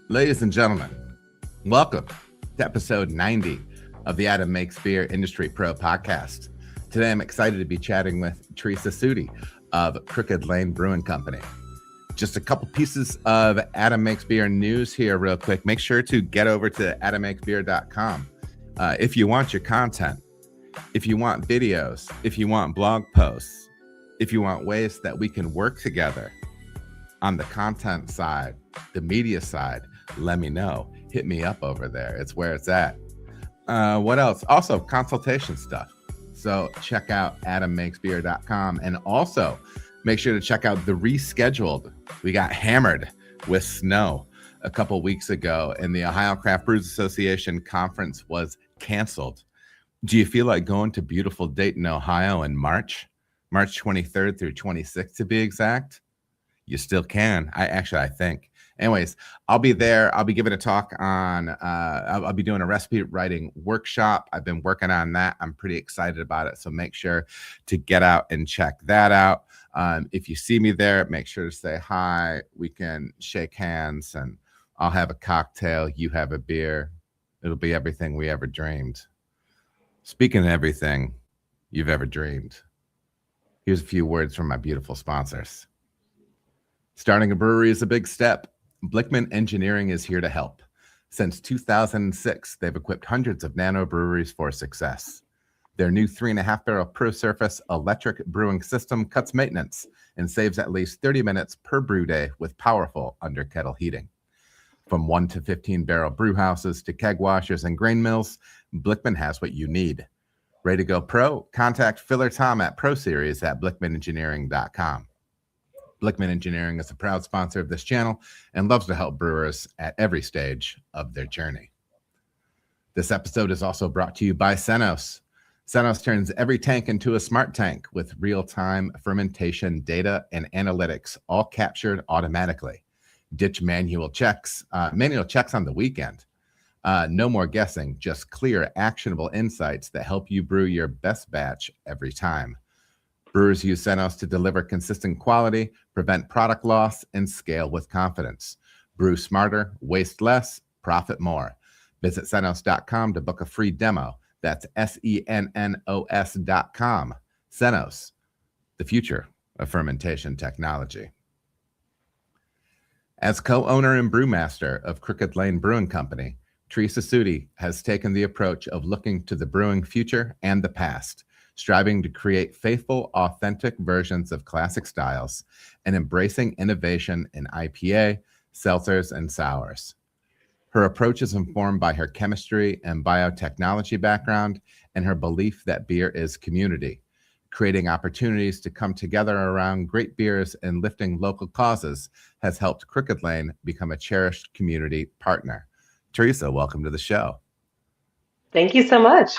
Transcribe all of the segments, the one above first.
Ladies and gentlemen, welcome to episode 90 of the Adam Makes Beer Industry Pro podcast. Today, I'm excited to be chatting with Teresa Psuty of Crooked Lane Brewing Company. Just a couple pieces of Adam Makes Beer news here real quick. Make sure to get over to adammakesbeer.com. If you want your content, if you want videos, if you want blog posts, if you want ways that we can work together on the content side, the media side, let me know. Hit me up over there. It's where it's at. What else? Also, consultation stuff. So check out adammakesbeer.com, and also make sure to check out the rescheduled. We got hammered with snow a couple weeks ago, and the Ohio Craft Brewers Association conference was canceled. Do you feel like going to beautiful Dayton, Ohio in March 23rd through 26th to be exact? You still can. I think. Anyways, I'll be there. I'll be giving a talk on, I'll be doing a recipe writing workshop. I've been working on that. I'm pretty excited about it. So make sure to get out and check that out. If you see me there, make sure to say hi. We can shake hands, and I'll have a cocktail. You have a beer. It'll be everything we ever dreamed. Speaking of everything you've ever dreamed, here's a few words from my beautiful sponsors. Starting a brewery is a big step. Blickman Engineering is here to help. Since 2006, they've equipped hundreds of nano breweries for success. Their new 3.5 barrel Pro Surface electric brewing system cuts maintenance and saves at least 30 minutes per brew day with powerful under kettle heating. From 1 to 15 barrel brew houses to keg washers and grain mills, Blickman has what you need. Ready to go pro? Contact Filler Tom at ProSeries@BlickmanEngineering.com. Blickman Engineering is a proud sponsor of this channel and loves to help brewers at every stage of their journey. This episode is also brought to you by Senos. Senos turns every tank into a smart tank with real-time fermentation data and analytics, all captured automatically. Ditch manual checks on the weekend. No more guessing, just clear, actionable insights that help you brew your best batch every time. Brewers use Senos to deliver consistent quality, prevent product loss, and scale with confidence. Brew smarter, waste less, profit more. Visit Senos.com to book a free demo. That's SENNOS.com. Senos, the future of fermentation technology. As co-owner and brewmaster of Crooked Lane Brewing Company, Teresa Psuty has taken the approach of looking to the brewing future and the past, striving to create faithful, authentic versions of classic styles and embracing innovation in IPA, seltzers, and sours. Her approach is informed by her chemistry and biotechnology background and her belief that beer is community. Creating opportunities to come together around great beers and lifting local causes has helped Crooked Lane become a cherished community partner. Teresa, welcome to the show. Thank you so much.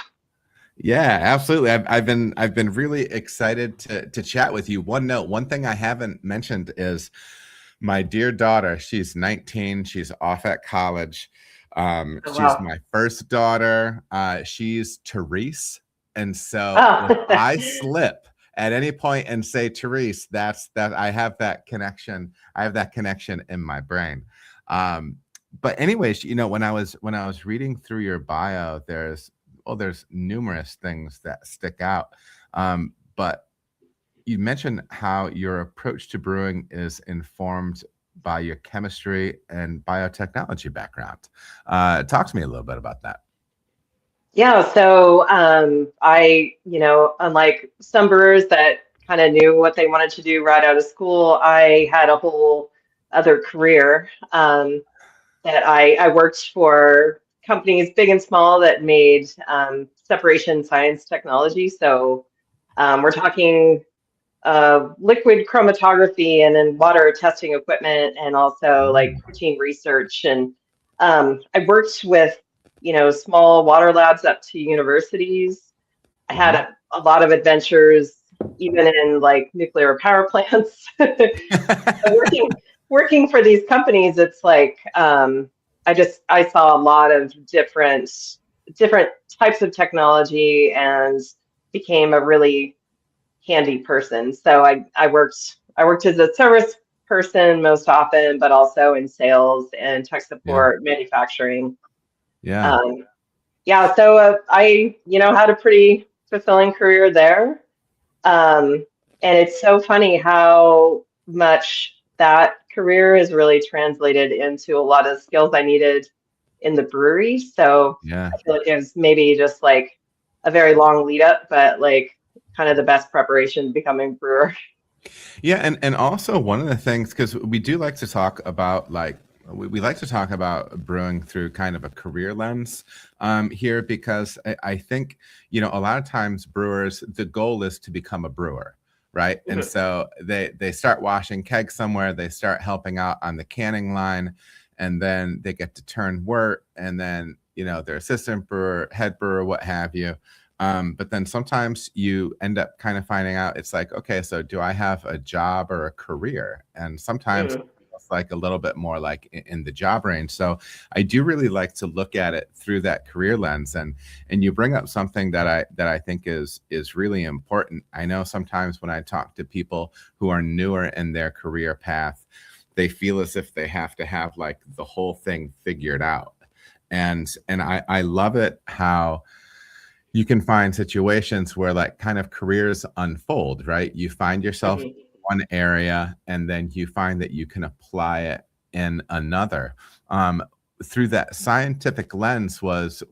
Yeah, absolutely. I've been really excited to chat with you. One thing I haven't mentioned is my dear daughter. She's 19. She's off at college. She's my first daughter. She's Teresa, and so if I slip at any point and say Teresa, that's that. I have that connection. I have that connection in my brain. But anyways, when I was reading through your bio, there's numerous things that stick out. But you mentioned how your approach to brewing is informed by your chemistry and biotechnology background. Talk to me a little bit about that. Yeah, so I, unlike some brewers that kind of knew what they wanted to do right out of school, I had a whole other career that I worked for companies big and small that made separation science technology. So we're talking liquid chromatography and then water testing equipment, and also like protein research. And I worked with, small water labs up to universities. I had a lot of adventures, even in like nuclear power plants. Working for these companies, it's like I saw a lot of different types of technology and became a really handy person. So I worked as a service person most often, but also in sales and tech Yeah. support, manufacturing. Yeah. Um, yeah, so I, had a pretty fulfilling career there. And it's so funny how much that career is really translated into a lot of skills I needed in the brewery. So Yeah. I feel like it was maybe just like a very long lead up, but like kind of the best preparation to becoming a brewer. Yeah, and also one of the things, because we do like to talk about like we like to talk about brewing through kind of a career lens here, because I think, a lot of times brewers, the goal is to become a brewer, right? And Mhm. so they start washing kegs somewhere, they start helping out on the canning line, and then they get to turn wort, and then they're assistant brewer, head brewer, what have you. But then sometimes you end up kind of finding out it's like, okay, so do I have a job or a career? And sometimes Mm. it's like a little bit more like in the job range. So I do really like to look at it through that career lens. And you bring up something that I think is really important. I know sometimes when I talk to people who are newer in their career path, they feel as if they have to have like the whole thing figured out. And I love it how you can find situations where like kind of careers unfold, right? You find yourself in Mhm. one area and then you find that you can apply it in another. Through that scientific lens, was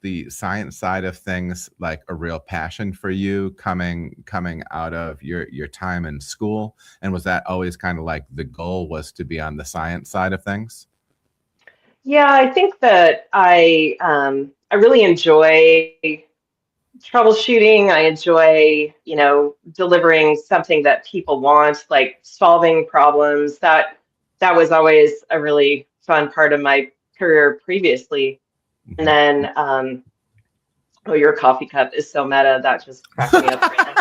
the science side of things like a real passion for you coming out of your time in school? And was that always kind of like the goal was to be on the science side of things? Yeah, I think that I really enjoy troubleshooting. I enjoy, delivering something that people want, like solving problems. That was always a really fun part of my career previously. And Mhm. then, oh, your coffee cup is so meta. That just cracked me up right now.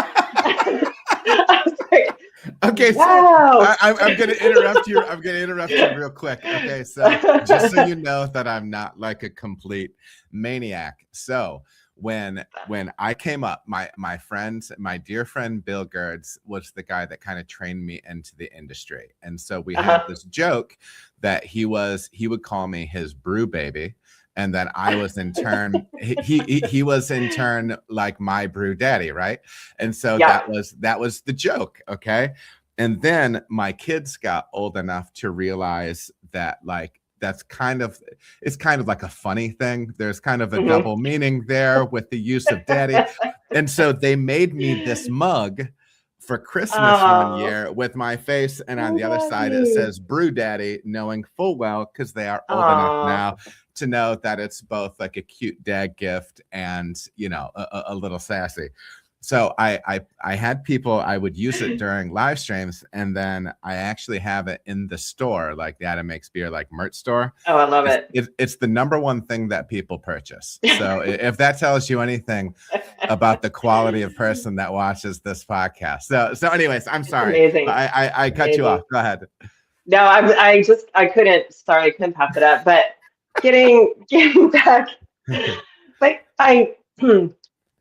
I was like, Okay, so wow. I'm going to interrupt you. I'm going to interrupt you real quick. Okay, so just so you know that I'm not like a complete maniac. So when I came up, my dear friend Bill Gerds was the guy that kind of trained me into the industry, and so we had Uh-huh. this joke that he would call me his brew baby, and then I was in turn he was in turn like my brew daddy, right? And so Yeah. that was the joke, okay? And then my kids got old enough to realize that like it's kind of like a funny thing. There's kind of a Hmm. double meaning there with the use of daddy. And so they made me this mug for Christmas one Oh, year with my face, and on oh, the other side it daddy. says Brew Daddy, knowing full well, because they are old enough Oh, now to know that it's both like a cute dad gift and a little sassy. So I had people, I would use it during live streams, and then I actually have it in the store, like the Adam Makes Beer like merch store. oh, I love it. It's the number one thing that people purchase. So if that tells you anything about the quality of person that watches this podcast. So anyways, I'm It's sorry. amazing. I It's cut you off. amazing. Go ahead. No, I couldn't, sorry, I couldn't pass it up. But getting back, but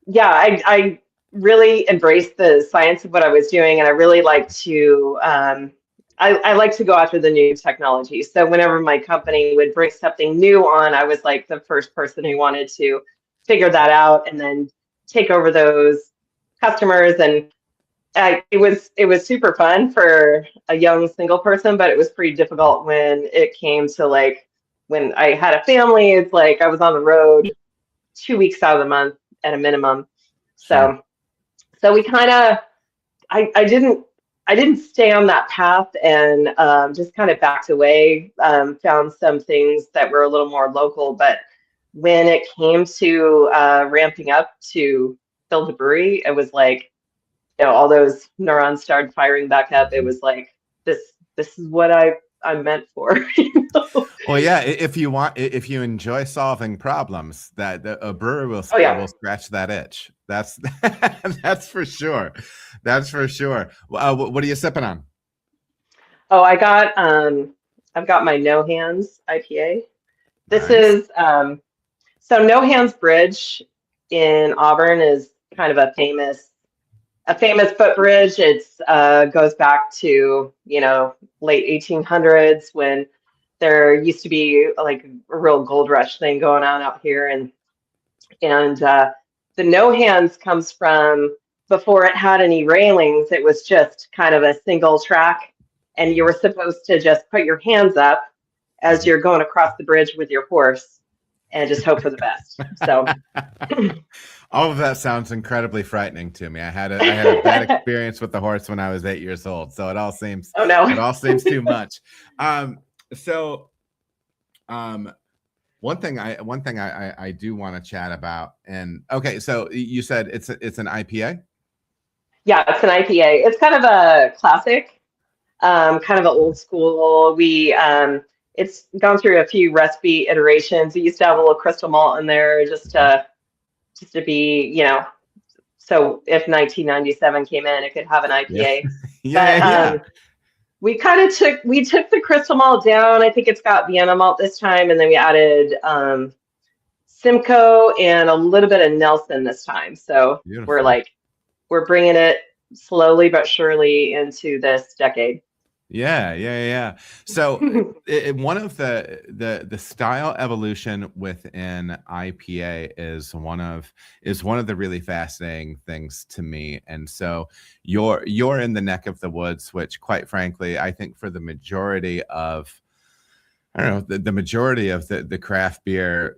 yeah, I really embraced the science of what I was doing, and I really like to, I like to go after the new technology. So whenever my company would bring something new on, I was like the first person who wanted to figure that out and then take over those customers. And it was super fun for a young single person, but it was pretty difficult when it came to like when I had a family. It's like I was on the road 2 weeks out of the month at a minimum. Sure. So we kind of I didn't stay on that path and just kind of backed away. Found some things that were a little more local, but when it came to ramping up to build a brewery, it was like all those neurons started firing back up. It was like this is what I'm meant for. Well, yeah. If you enjoy solving problems, a brewer Oh will yeah. scratch that itch. That's that's for sure. That's for sure. What are you sipping on? Oh, I've got my No Hands IPA. This Nice. is so No Hands Bridge in Auburn is kind of a famous a famous footbridge. It's goes back to, late 1800s when there used to be like a real gold rush thing going on out here, and the no hands comes from before it had any railings. It was just kind of a single track, and you were supposed to just put your hands up as you're going across the bridge with your horse and just hope for the best. So all of that sounds incredibly frightening to me. I had a bad experience with the horse when I was 8 years old, so it all seems it all seems too much. One thing I do want to chat about, and okay, so you said it's an IPA? Yeah, it's an IPA. It's kind of a classic, kind of an old school. It's gone through a few recipe iterations. We used to have a little crystal malt in there just to be, so if 1997 came in, it could have an IPA. Yeah. We took the crystal malt down. I think it's got Vienna malt this time, and then we added Simcoe and a little bit of Nelson this time. So Beautiful. we're bringing it slowly but surely into this decade. Yeah. So one of the style evolution within IPA is one of the really fascinating things to me. And so you're in the neck of the woods, which quite frankly, I think for the majority of the majority of the craft beer,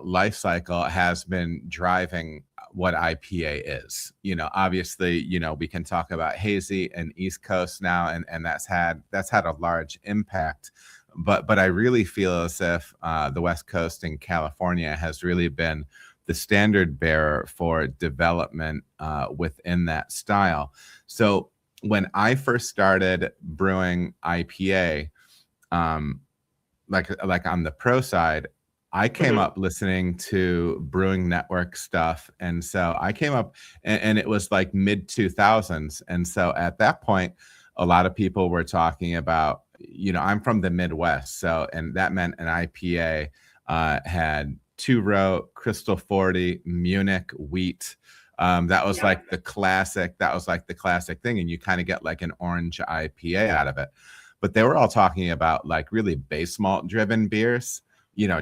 life cycle has been driving what IPA is. Obviously, we can talk about hazy and East Coast now, and that's had a large impact. But I really feel as if the West Coast and California has really been the standard bearer for development within that style. So when I first started brewing IPA, like on the pro side, I came up listening to Brewing Network stuff. And so I came up and it was like mid 2000s. And so at that point, a lot of people were talking about, I'm from the Midwest. So, and that meant an IPA had 2-row, Crystal 40, Munich, wheat. That was like the classic thing. And you kind of get like an orange IPA out of it. But they were all talking about like really base malt driven beers,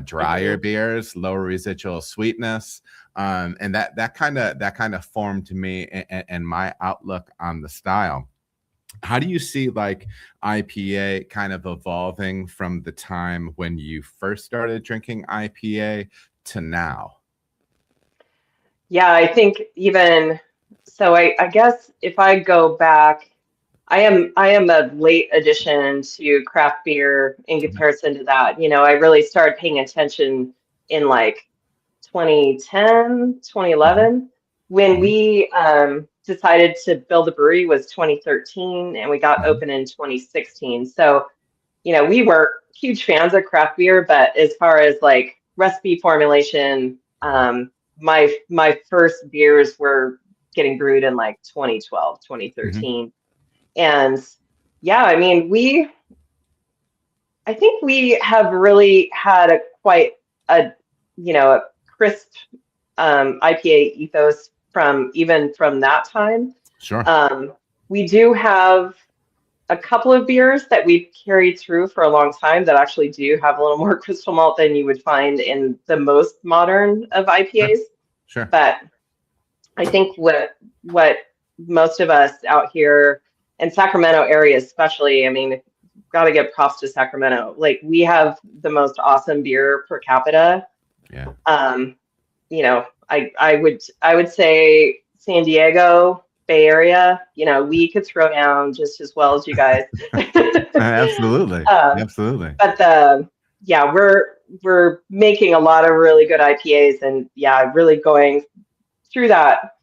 drier beers, lower residual sweetness. And that kind of formed me and my outlook on the style. How do you see like IPA kind of evolving from the time when you first started drinking IPA to now? Yeah, I think even so, I guess if I go back, I am a late addition to craft beer in comparison to that. I really started paying attention in like 2010, 2011. When we decided to build a brewery was 2013, and we got open in 2016. So, we were huge fans of craft beer, but as far as like recipe formulation, my first beers were getting brewed in like 2012, 2013. And yeah, I mean, I think we have really had quite a crisp IPA ethos from that time. Sure. We do have a couple of beers that we've carried through for a long time that actually do have a little more crystal malt than you would find in the most modern of IPAs. Sure. But I think what most of us out here in Sacramento area especially, I mean, got to give props to Sacramento. Like, we have the most awesome beer per capita. Yeah. I would say San Diego, Bay Area, we could throw down just as well as you guys. Absolutely. Absolutely. But we're making a lot of really good IPAs, and really going through that,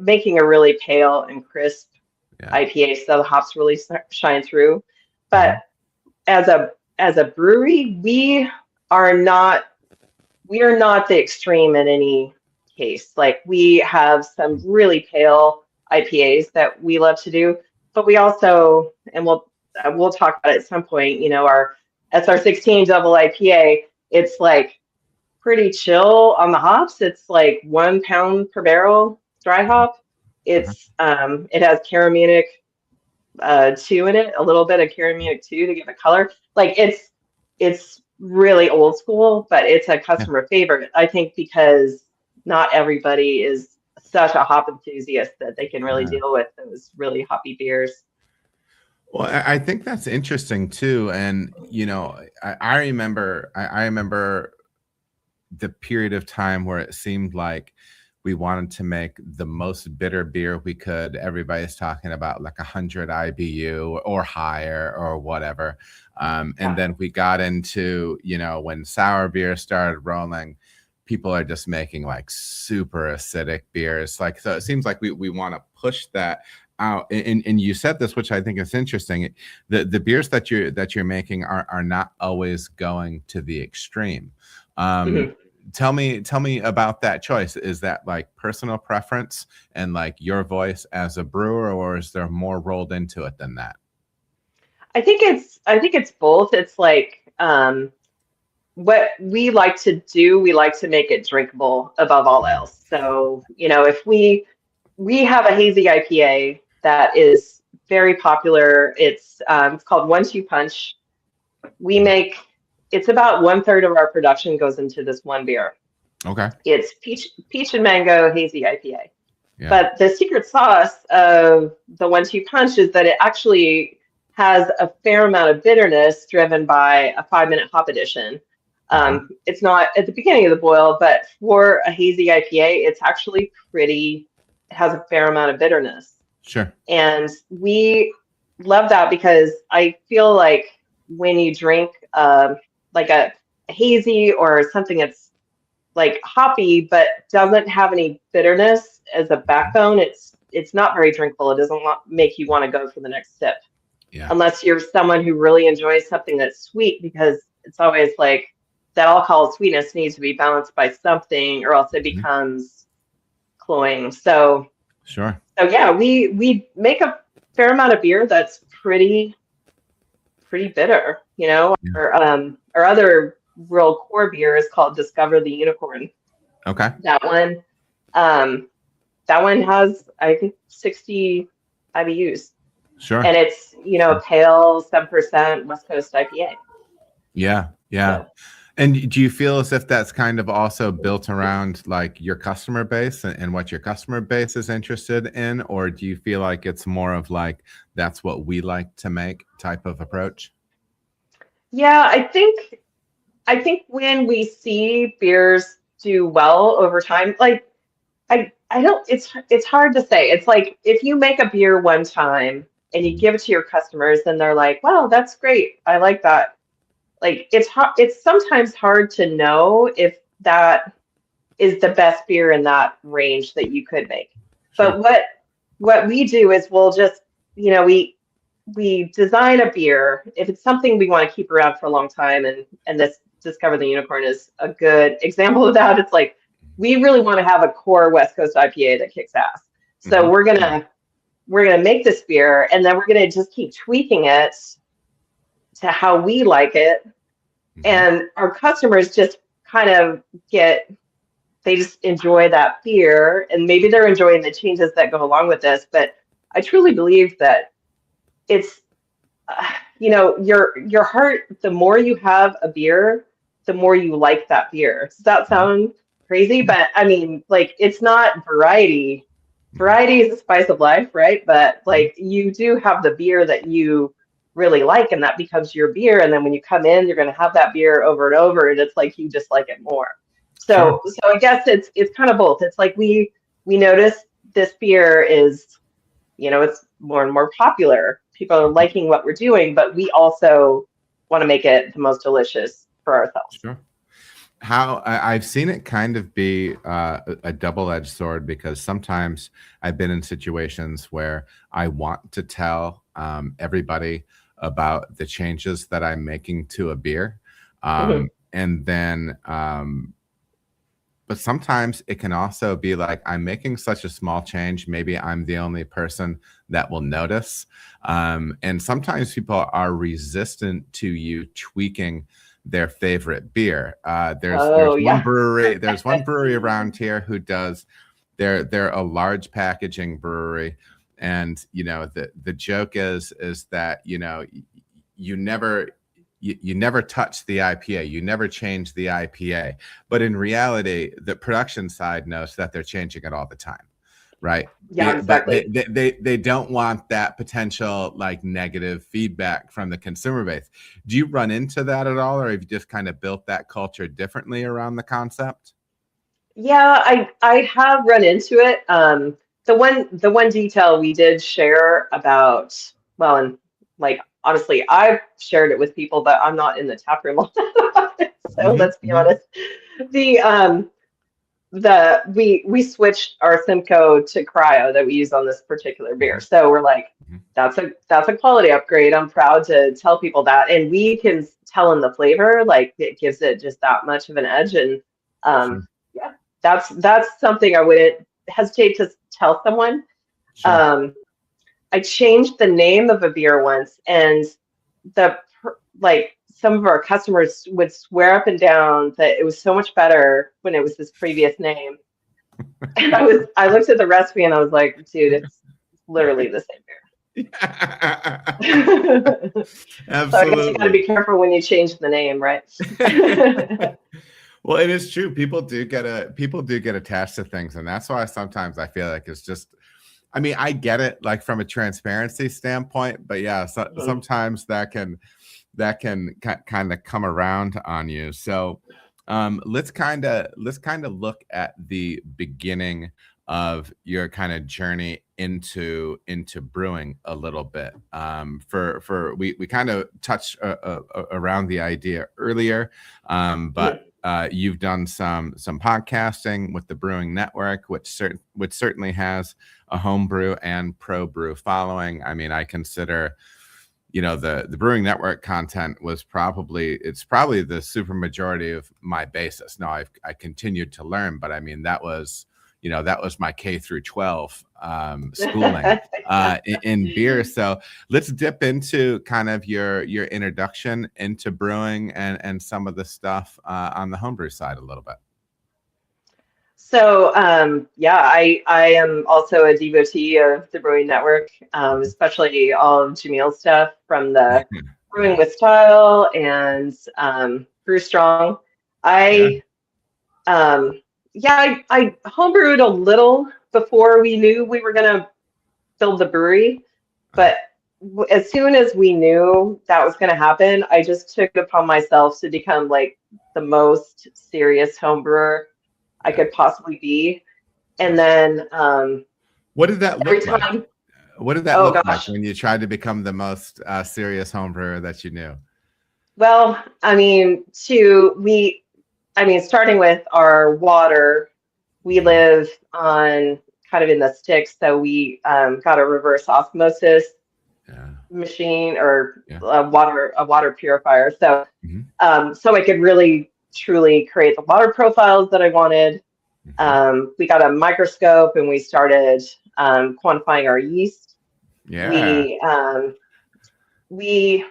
making a really pale and crisp IPA, so the hops really shine through. But as a brewery, we are not the extreme in any case. Like, we have some really pale IPAs that we love to do, but we also, and we'll talk about it at some point, our SR16 double IPA, it's like pretty chill on the hops. It's like 1 pound per barrel dry hop. It has Caramienic 2 in it, a little bit of Caramienic 2 to give it color. Like it's really old school, but it's a Yeah. customer favorite. I think because not everybody is such a hop enthusiast that they can really deal with those really hoppy beers. Well, I think that's interesting too. And, you know, I remember, I remember the period of time where it seemed like we wanted to make the most bitter beer we could. Everybody's talking about like 100 IBU or higher or whatever. And then we got into, you know, when sour beer started rolling, people are just making like super acidic beers. Like, so it seems like we want to push that out. And you said this, which I think is interesting. The beers that you're making are not always going to the extreme. Tell me about that choice. Is that like personal preference and like your voice as a brewer, or is there more rolled into it than that? I think it's both. It's like what we like to do, we like to make it drinkable above all else. So, you know, if we have a hazy IPA that is very popular. It's called 1-2 Punch. It's about 1/3 of our production goes into this one beer. Okay. It's peach and mango hazy IPA. Yeah. But the secret sauce of the 1-2 Punch is that it actually has a fair amount of bitterness driven by a 5-minute hop addition. It's not at the beginning of the boil, but for a hazy IPA, it's actually it has a fair amount of bitterness. Sure. And we love that because I feel like when you drink like a hazy or something that's like hoppy but doesn't have any bitterness as a backbone, it's not very drinkable. It doesn't make you want to go for the next sip. Yeah. Unless you're someone who really enjoys something that's sweet, because it's always like that alcohol sweetness needs to be balanced by something or else it becomes cloying. So sure. So yeah, we make a fair amount of beer that's pretty bitter, you know. Our other real core beer is called Discover the Unicorn. Okay. That one has, I think, 60 IBUs. Sure. And it's, you know, pale 7% West Coast IPA. Yeah. Yeah. So, and do you feel as if that's kind of also built around like your customer base and what your customer base is interested in? Or do you feel like it's more of like, that's what we like to make type of approach? yeah, I think when we see beers do well over time, like I don't, it's hard to say. It's like if you make a beer one time and you give it to your customers and they're like, wow, that's great, I like that. Like it's sometimes hard to know if that is the best beer in that range that you could make. Sure. But what we do is we'll just, you know, we design a beer if it's something we want to keep around for a long time, and this Discover the Unicorn is a good example of that. It's like we really want to have a core West Coast IPA that kicks ass. So we're gonna make this beer, and then we're gonna just keep tweaking it to how we like it. And our customers just kind of they just enjoy that beer, and maybe they're enjoying the changes that go along with this. But I truly believe that it's, you know, your heart, the more you have a beer, the more you like that beer. Does that sound crazy? But I mean, like, it's not variety. Variety is the spice of life, right? But like, you do have the beer that you really like, and that becomes your beer. And then when you come in, you're going to have that beer over and over, and it's like you just like it more. So I guess it's kind of both. It's like we notice this beer is, you know, it's more and more popular. People are liking what we're doing, but we also want to make it the most delicious for ourselves. Sure. How I've seen it kind of be a double-edged sword, because sometimes I've been in situations where I want to tell everybody about the changes that I'm making to a beer. And then, but sometimes it can also be like, I'm making such a small change, maybe I'm the only person that will notice. And sometimes people are resistant to you tweaking their favorite beer. There's Oh, one yeah. brewery. There's one brewery around here who does. They're a large packaging brewery, and the joke is that you never you never touch the IPA, you never change the IPA, but in reality, the production side knows that they're changing it all the time. Right. Yeah, But exactly. they don't want that potential like negative feedback from the consumer base. Do you run into that at all, or have you just kind of built that culture differently around the concept? Yeah, I have run into it. The one detail we did share about, well, and like honestly, I've shared it with people, but I'm not in the tap room all the time. So Hmm. let's be honest. The we switched our Simcoe to cryo that we use on this particular beer. So we're like, Hmm. that's a quality upgrade. I'm proud to tell people that, and we can tell in the flavor, like it gives it just that much of an edge. And Sure. yeah, that's something I wouldn't hesitate to tell someone. Sure. Um, I changed the name of a beer once, and like some of our customers would swear up and down that it was so much better when it was this previous name. And I looked at the recipe and I was like, dude, it's literally the same beer. So I guess you got to Absolutely. be careful when you change the name, right? Well, it is true. People do get attached to things, and that's why sometimes I feel like it's just. I mean, I get it, like from a transparency standpoint, but yeah, Mhm. sometimes that can kind of come around on you. So, let's kind of look at the beginning of your kind of journey into brewing a little bit. For we kind of touched around the idea earlier, but you've done some podcasting with the Brewing Network, which certainly has a homebrew and pro brew following. I mean, I consider the Brewing Network content it's probably the super majority of my basis. Now I continued to learn, but I mean that was my K through 12 schooling Yeah. in beer. So let's dip into kind of your introduction into brewing and some of the stuff on the homebrew side a little bit. So yeah, I am also a devotee of the Brewing Network, especially all of Jamil's stuff from the Brewing Yeah, with Style and Brew Strong. yeah. I yeah, I homebrewed a little before we knew we were gonna build the brewery, Uh, but as soon as we knew that was gonna happen, I just took it upon myself to become like the most serious home brewer I yeah, could possibly be. And yeah. then What did that every look like? time, What did that oh look like gosh. when you tried to become the most serious home brewer that you knew? Well, I mean, starting with our water, we Mhm. live on kind of in the sticks, so we got a reverse osmosis Yeah, machine or yeah. a water purifier. So Hmm. so I could really truly create the water profiles that I wanted. Hmm. We got a microscope and we started quantifying our yeast. Yeah, We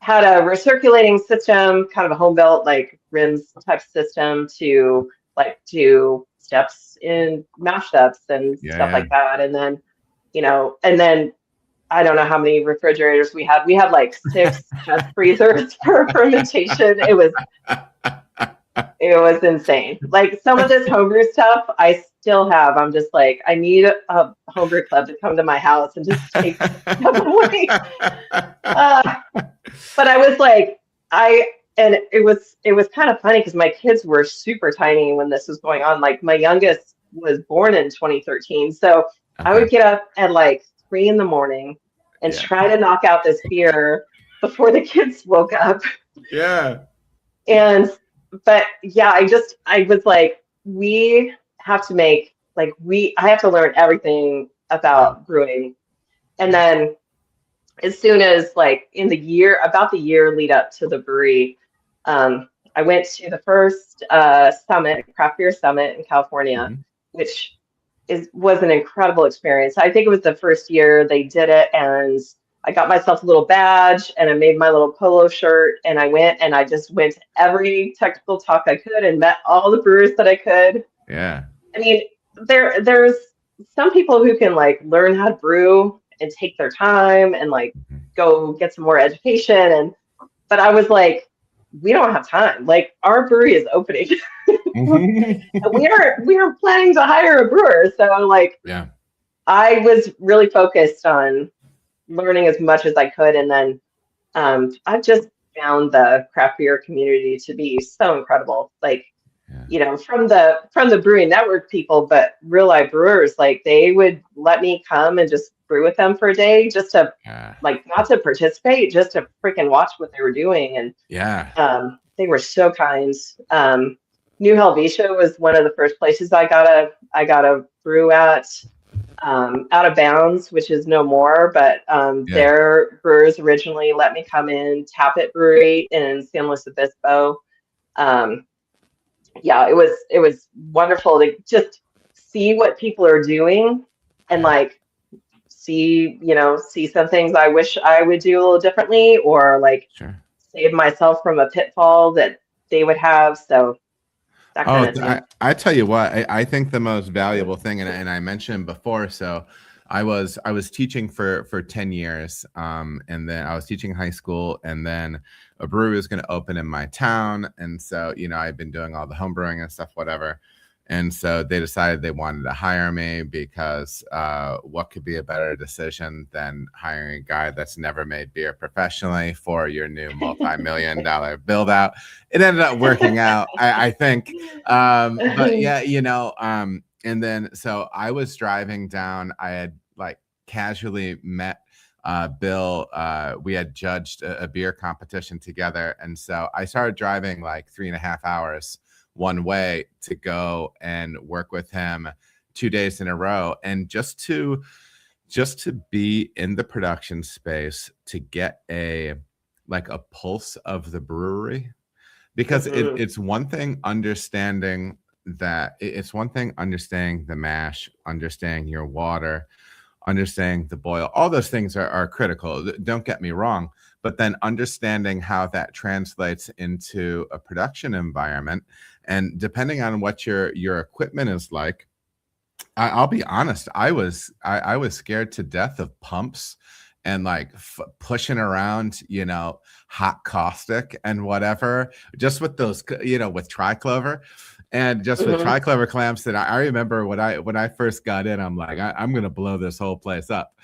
had a recirculating system, kind of a home built like rims type system to like do steps in mash steps and stuff yeah, like that. And then, and then I don't know how many refrigerators we had. We had like six chest freezers for fermentation. It was insane. Like some of this homebrew stuff I still have. I'm just like, I need a homebrew club to come to my house and just take this stuff away. Uh, but I was like, and it was kind of funny because my kids were super tiny when this was going on. Like my youngest was born in 2013. So I Okay. would get up at like 3 in the morning and Yeah. try to knock out this beer before the kids woke up. Yeah. And but yeah, I was like, we have to make like I have to learn everything Yeah. about brewing. And Yeah. then as soon as like in about the year lead up to the brewery, I went to the first summit, craft beer summit in California, Hmm. which was an incredible experience. I think it was the first year they did it, and I got myself a little badge and I made my little polo shirt and I just went to every technical talk I could and met all the brewers that I could. Yeah. I mean, there's some people who can like learn how to brew and take their time and like go get some more education but I was like, we don't have time. Like our brewery is opening. We are planning to hire a brewer. So like Yeah. I was really focused on learning as much as I could. And then I've just found the craft beer community to be so incredible. Like, you know, from the Brewing Network people, but real life brewers, like they would let me come and just brew with them for a day just to like not to participate, just to freaking watch what they were doing. And they were so kind. New Helvetia was one of the first places I got a brew at. Out of Bounds, which is no more, but their brewers originally let me come in. Tappet Brewery in San Luis Obispo. Yeah, it was wonderful to just see what people are doing and like see some things I wish I would do a little differently or like save myself from a pitfall that they would have. So that kind of thing. I tell you what, I think the most valuable thing, and I mentioned before, so I was teaching for 10 years, and then I was teaching high school, and then a brewery was going to open in my town, and so I've been doing all the home brewing and stuff, whatever. And so they decided they wanted to hire me because what could be a better decision than hiring a guy that's never made beer professionally for your new multi-million-dollar build out? It ended up working out, I think. But yeah, and then so I was driving down. I had like casually met Bill. We had judged a beer competition together. And so I started driving like 3.5 hours one way to go and work with him 2 days in a row, and just to be in the production space to get a pulse of the brewery, because it's one thing understanding the mash, understanding your water, understanding the boil. All those things are critical, don't get me wrong, but then understanding how that translates into a production environment. And depending on what your equipment is like, I'll be honest, I was scared to death of pumps and like pushing around, hot caustic and whatever, just with those, with triclover. And just with triclover clamps, that I remember when I first got in, I'm like, I'm going to blow this whole place up.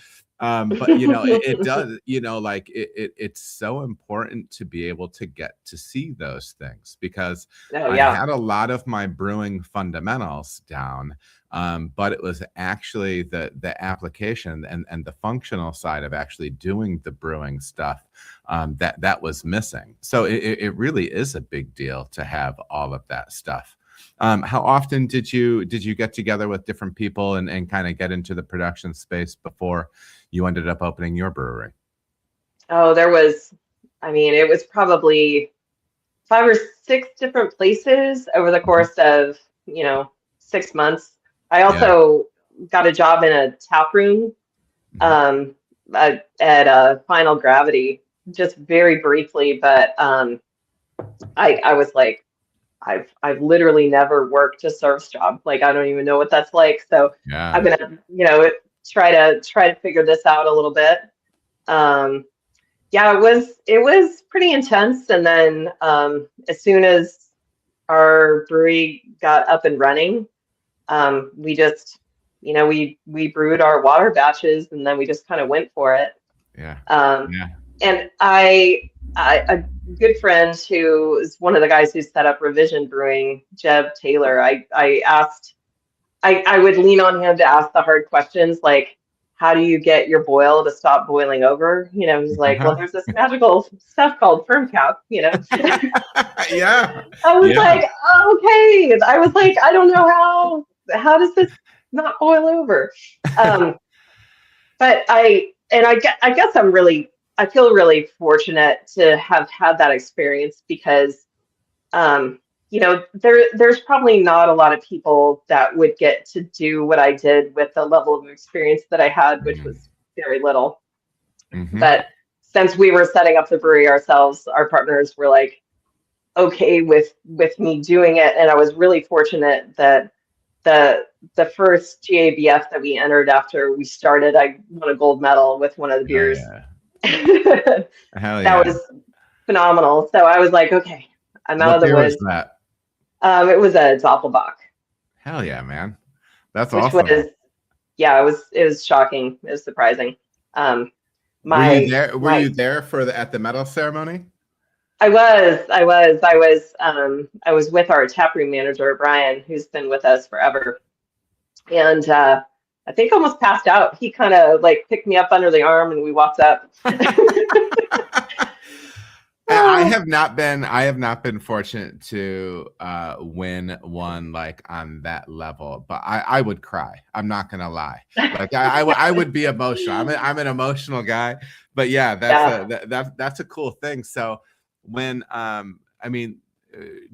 But it does, it's so important to be able to get to see those things, because I had a lot of my brewing fundamentals down, but it was actually the application and the functional side of actually doing the brewing stuff that was missing. So it really is a big deal to have all of that stuff. How often did you get together with different people and kind of get into the production space before you ended up opening your brewery? Oh, it was probably 5 or 6 different places over the course of 6 months. I also got a job in a tap room at Final Gravity, just very briefly, but I was like, I've literally never worked a service job. Like I don't even know what that's like. So I'm gonna try to figure this out a little bit. It was pretty intense. And then as soon as our brewery got up and running, we just we brewed our water batches, and then we just kind of went for it. And a good friend who is one of the guys who set up Revision Brewing, Jeb Taylor, I would lean on him to ask the hard questions, like, how do you get your boil to stop boiling over? He's like, well, there's this magical stuff called firm cap, Yeah. I was like, okay. I was like, I don't know how does this not boil over? But I guess I feel really fortunate to have had that experience, because there's probably not a lot of people that would get to do what I did with the level of experience that I had, which was very little. But since we were setting up the brewery ourselves, our partners were like okay with me doing it, and I was really fortunate that the first GABF that we entered after we started, I won a gold medal with one of the Hell beers. yeah. Hell That yeah. was phenomenal. So I was like, okay, I'm out What of the beer was woods. that? It was a Doppelbock. Hell yeah, man. That's Which awesome. was, yeah, it was shocking. It was surprising. Were you My there? Were my you there at the medal ceremony? I was with our taproom manager, Brian, who's been with us forever. And I think almost passed out. He kind of like picked me up under the arm and we walked up. I have not been fortunate to win one like on that level, but I would cry. I'm not gonna lie. Like I would be emotional. I'm an emotional guy, but yeah, that's a cool thing. So when I mean,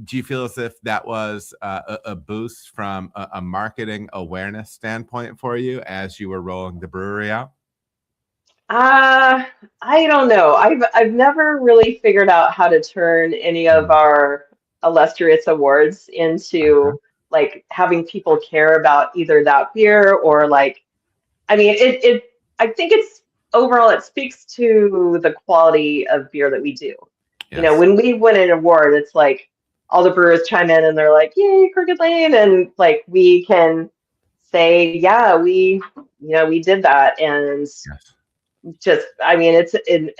do you feel as if that was a boost from a marketing awareness standpoint for you as you were rolling the brewery out? I don't know. I've never really figured out how to turn any of our illustrious awards into like having people care about either that beer or like, I mean, I think it's overall it speaks to the quality of beer that we do. You know, Yes. when we win an award, it's like all the brewers chime in and they're like, "Yay, Crooked Lane!" And like we can say, "Yeah, we did that," and Yes. just I mean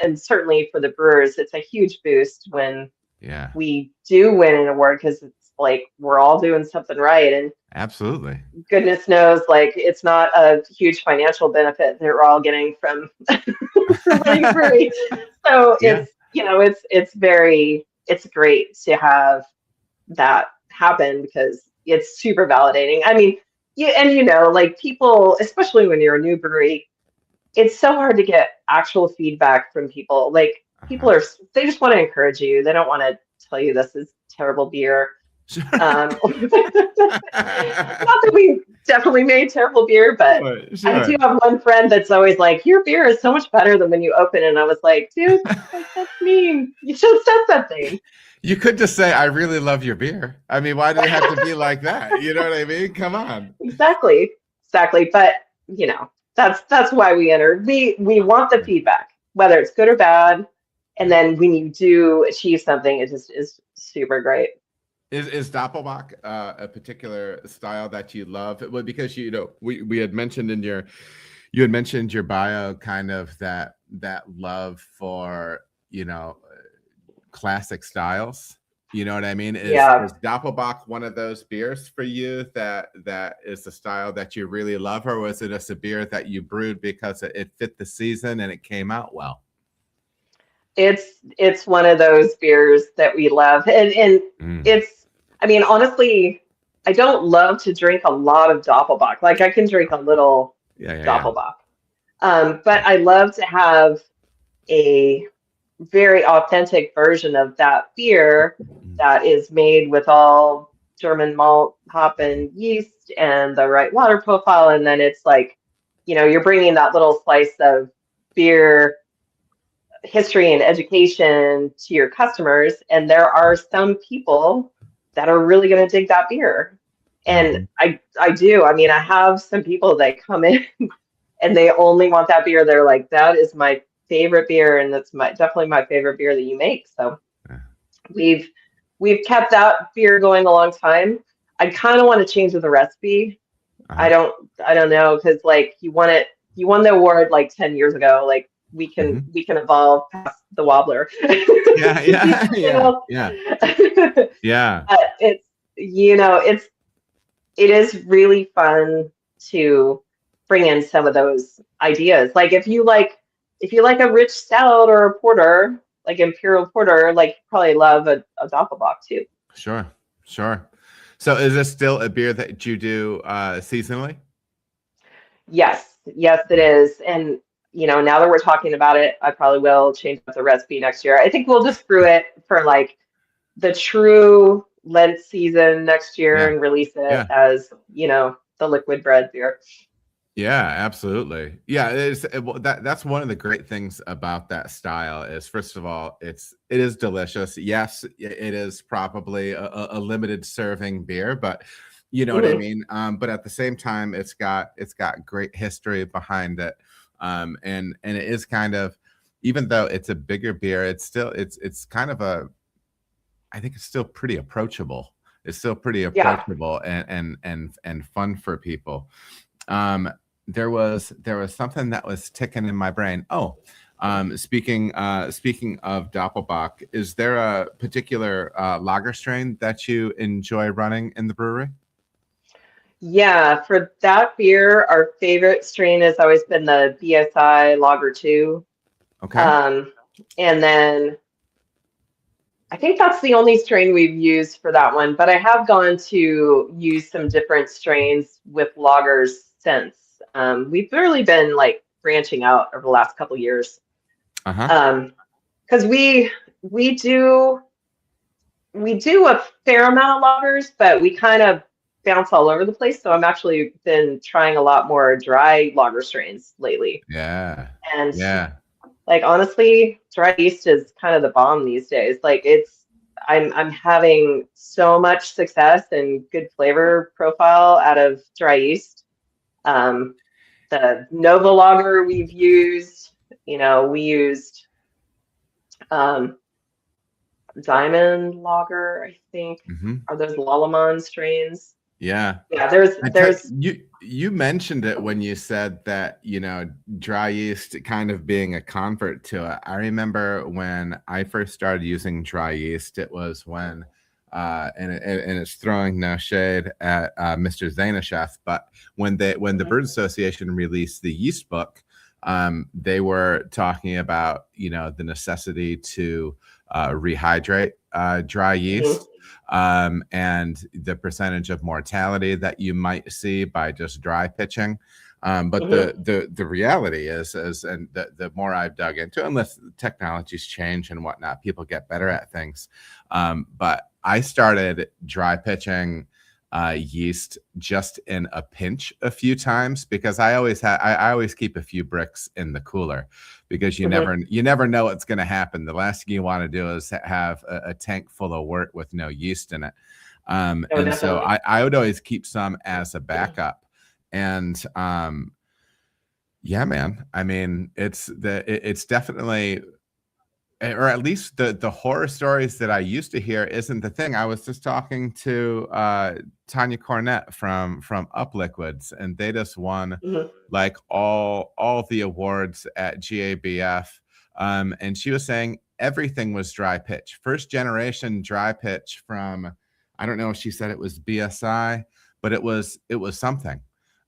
and certainly for the brewers it's a huge boost when Yeah. we do win an award because it's like we're all doing something right, and Absolutely. goodness knows like it's not a huge financial benefit that we're all getting from running a brewery. So Yeah. it's it's great to have that happen because it's super validating. I mean, like people, especially when you're a new brewery, it's so hard to get actual feedback from people. Like they just want to encourage you. They don't want to tell you this is terrible beer. Not that we definitely made terrible beer, but I do have one friend that's always like, "Your beer is so much better than when you open it." And I was like, "Dude, like that's mean. You should have said something." You could just say, "I really love your beer." I mean, why did it have to be like that? You know what I mean? Come on. Exactly. But that's why we entered. We want the feedback, whether it's good or bad. And then when you do achieve something, it just is super great. Is Doppelbock a particular style that you love? Well, because we had mentioned you had mentioned your bio kind of that love for classic styles. You know what I mean? Is Doppelbock one of those beers for you that is the style that you really love, or was it just a beer that you brewed because it fit the season and it came out well? It's one of those beers that we love, and it's. I mean, honestly, I don't love to drink a lot of Doppelbock. Like I can drink a little Doppelbock, but I love to have a very authentic version of that beer that is made with all German malt, hop, and yeast and the right water profile. And then it's like, you're bringing that little slice of beer history and education to your customers. And there are some people that are really going to dig that beer. And I do. I mean, I have some people that come in and they only want that beer. They're like, that is my favorite beer, and that's definitely my favorite beer that you make. So we've kept that beer going a long time. I kind of want to change the recipe. I don't know, because like you won the award like 10 years ago. Like we can evolve past the wobbler. Yeah. It is really fun to bring in some of those ideas. Like if you like a rich stout or a porter, like imperial porter, like you probably love a Doppelbock too. Sure. So is this still a beer that you do seasonally? Yes, it is. And now that we're talking about it, I probably will change up the recipe next year. I think we'll just brew it for like the true Lent season next year and release it as, the liquid bread beer. Yeah, absolutely. Yeah, that's one of the great things about that style is, first of all, it is delicious. Yes, it is probably a limited serving beer, but you know what I Hmm. mean. But at the same time, it's got great history behind it, and it is kind of, even though it's a bigger beer, it's kind of a, I think it's still pretty approachable. It's still pretty Yeah. approachable and fun for people. Um, there was something that was ticking in my brain. Oh, speaking of Doppelbock, is there a particular lager strain that you enjoy running in the brewery? Yeah, for that beer, our favorite strain has always been the BSI Lager 2. Okay. Um, and then I think that's the only strain we've used for that one, but I have gone to use some different strains with lagers since. We've really been like branching out over the last couple years. Uh-huh. Because we do we do a fair amount of lagers, but we kind of bounce all over the place. So I'm actually been trying a lot more dry lager strains lately. Yeah. And Yeah. like honestly, dry yeast is kind of the bomb these days. Like I'm having so much success and good flavor profile out of dry yeast. Um, the Nova lager we've used, we used um, Diamond lager, I think. Hmm. Are those Lallemand strains? Yeah. Yeah, there's I tell there's you mentioned it when you said that, dry yeast kind of being a convert to it. I remember when I first started using dry yeast, it was when, and it's throwing no shade at Mr. Zainasheff, but when the Mhm, Bird Association released the yeast book, they were talking about, the necessity to rehydrate dry mhm, yeast, and the percentage of mortality that you might see by just dry pitching. But mhm. the reality is, and the more I've dug into, unless technologies change and whatnot, people get better at things. But I started dry pitching yeast just in a pinch a few times, because I always keep a few bricks in the cooler, because Mhm. you never know what's going to happen. The last thing you want to do is have a tank full of wort with no yeast in it. Oh, And so definitely. I would always keep some as a backup. And yeah, man, I mean, it's definitely, or at least the horror stories that I used to hear isn't the thing. I was just talking to Tanya Cornett from Up Liquids, and they just won Mhm, like all the awards at GABF. And she was saying everything was dry pitch, first generation dry pitch from, I don't know if she said it was BSI, but it was something.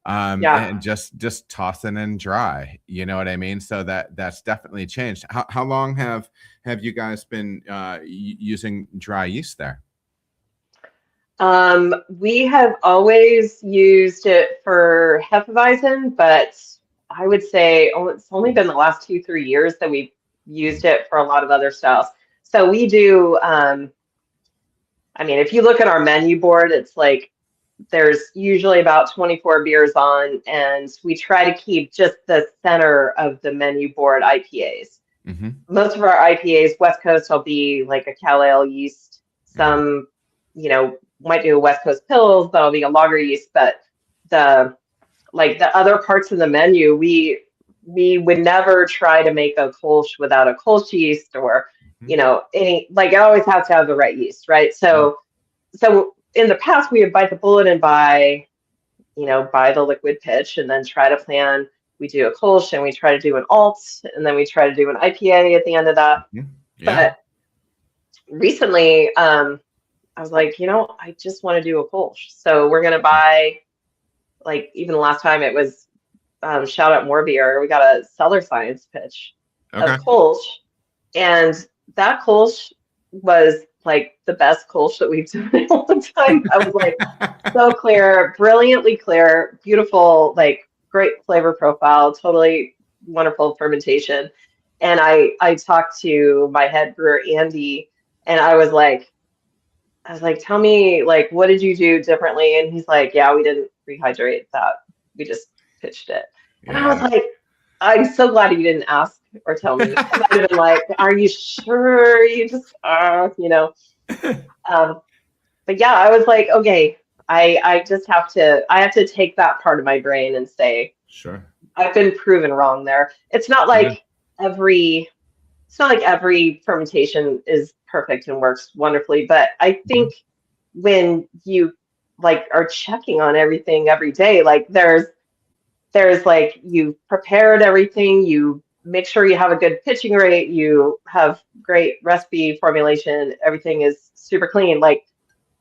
yeah. And just tossing in dry, you know what I mean? So that's definitely changed. How long have you guys been using dry yeast there? We have always used it for Hefeweizen, but I would say it's only been the last 2, 3 years that we've used it for a lot of other styles. So we do, I mean, if you look at our menu board, it's like there's usually about 24 beers on, and we try to keep just the center of the menu board IPAs. Mm-hmm. Most of our IPAs, West Coast, will be like a Cal Ale yeast. Mm-hmm. Some, might do a West Coast Pills, that'll be a lager yeast, but the the other parts of the menu, we would never try to make a Kolsch without a Kolsch yeast or, Mm-hmm. any like it always has to have the right yeast, right? Yeah. So in the past we would bite the bullet and buy the liquid pitch and then try to plan. We do a Kolsch and we try to do an alt and then we try to do an IPA at the end of that. Mm-hmm. Yeah. But recently, I was like, I just want to do a Kolsch. So we're gonna buy, like, even the last time it was, shout out more beer. We got a Cellar Science pitch of Okay. Kolsch, and that Kolsch was like the best Kolsch that we've done in a long time. I was like, so clear, brilliantly clear, beautiful, like great flavor profile, totally wonderful fermentation. And I talked to my head brewer Andy, and I was like, tell me, like, what did you do differently? And he's like, yeah, we didn't rehydrate that. We just pitched it. And I was Yeah. like, I'm so glad you didn't ask or tell me. Because I'd have been like, are you sure? You just, Um, but yeah, I was like, okay, I just I have to take that part of my brain and say, Sure. I've been proven wrong there. Yeah. Every, it's not like every fermentation is perfect and works wonderfully, but I Mhm. think when you like are checking on everything every day, like there's like you prepared everything, you make sure you have a good pitching rate, you have great recipe formulation, everything is super clean. Like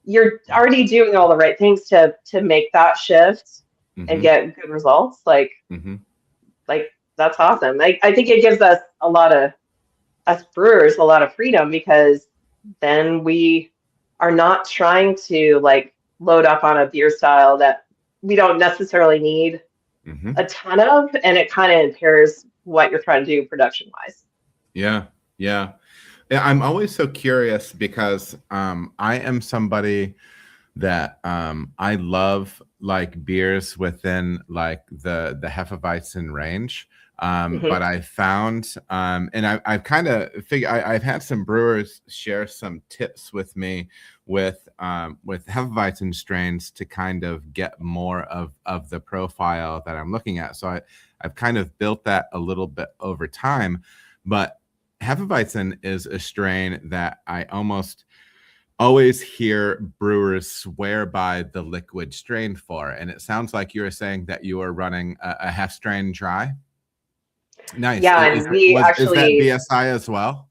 you're already doing all the right things to make that shift and Mm-hmm. get good results. Mm-hmm. Like that's awesome. I think it gives us us brewers a lot of freedom because then we are not trying to like load up on a beer style that we don't necessarily need Mm-hmm. a ton of, and it kind of impairs what you're trying to do production wise. Yeah. Yeah. Yeah, I'm always so curious because I am somebody that I love like beers within like the Hefeweizen range. Hmm. But I found and I've kind of figured I've had some brewers share some tips with me with Hefeweizen strains to kind of get more of the profile that I'm looking at. So I've kind of built that a little bit over time, but Hefeweizen is a strain that I almost always hear brewers swear by the liquid strain for. And it sounds like you were saying that you were running a half strain dry. Nice. Yeah, and we Is that actually BSI as well?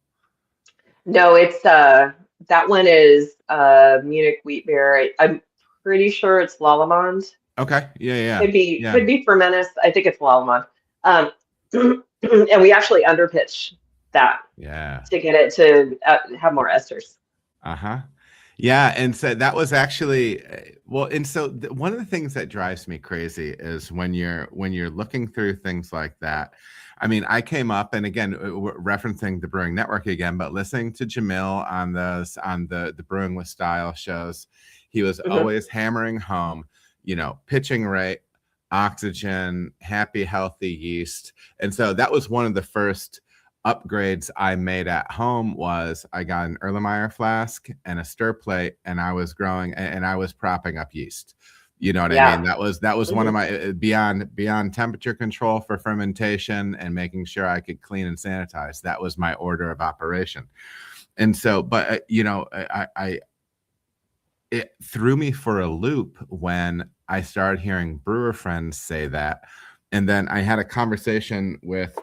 no, it's that one is Munich wheat beer. I'm pretty sure it's Lallemand. Okay. Yeah. Yeah. Could Yeah. be fermentis. I think it's Lallemand. Um, and we actually underpitch that Yeah. to get it to have more esters. Uh-huh. Yeah, and so that was actually well, and so one of the things that drives me crazy is when you're looking through things like that. I mean, I came up and again we're referencing the Brewing Network again, but listening to Jamil on the Brewing with Style shows, he was Hmm. always hammering home, pitching rate, oxygen, happy, healthy yeast, and so that was one of the first upgrades I made at home was I got an Erlenmeyer flask and a stir plate, and I was growing and I was propping up yeast. You know what I mean? Yeah. That was one Hmm. of my beyond temperature control for fermentation and making sure I could clean and sanitize. That was my order of operation. And so, but I it threw me for a loop when I started hearing brewer friends say that. And then I had a conversation with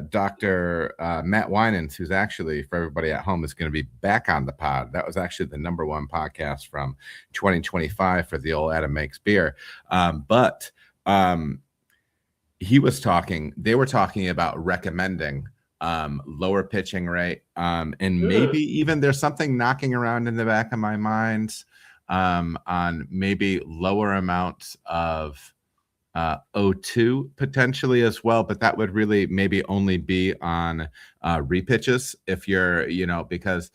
Dr. Matt Winans, who's actually, for everybody at home, is going to be back on the pod. That was actually the #1 podcast from 2025 for the old Adam Makes Beer. But they were talking about recommending lower pitching rate. And maybe even there's something knocking around in the back of my mind on maybe lower amounts of O2 potentially as well, but that would really maybe only be on repitches if because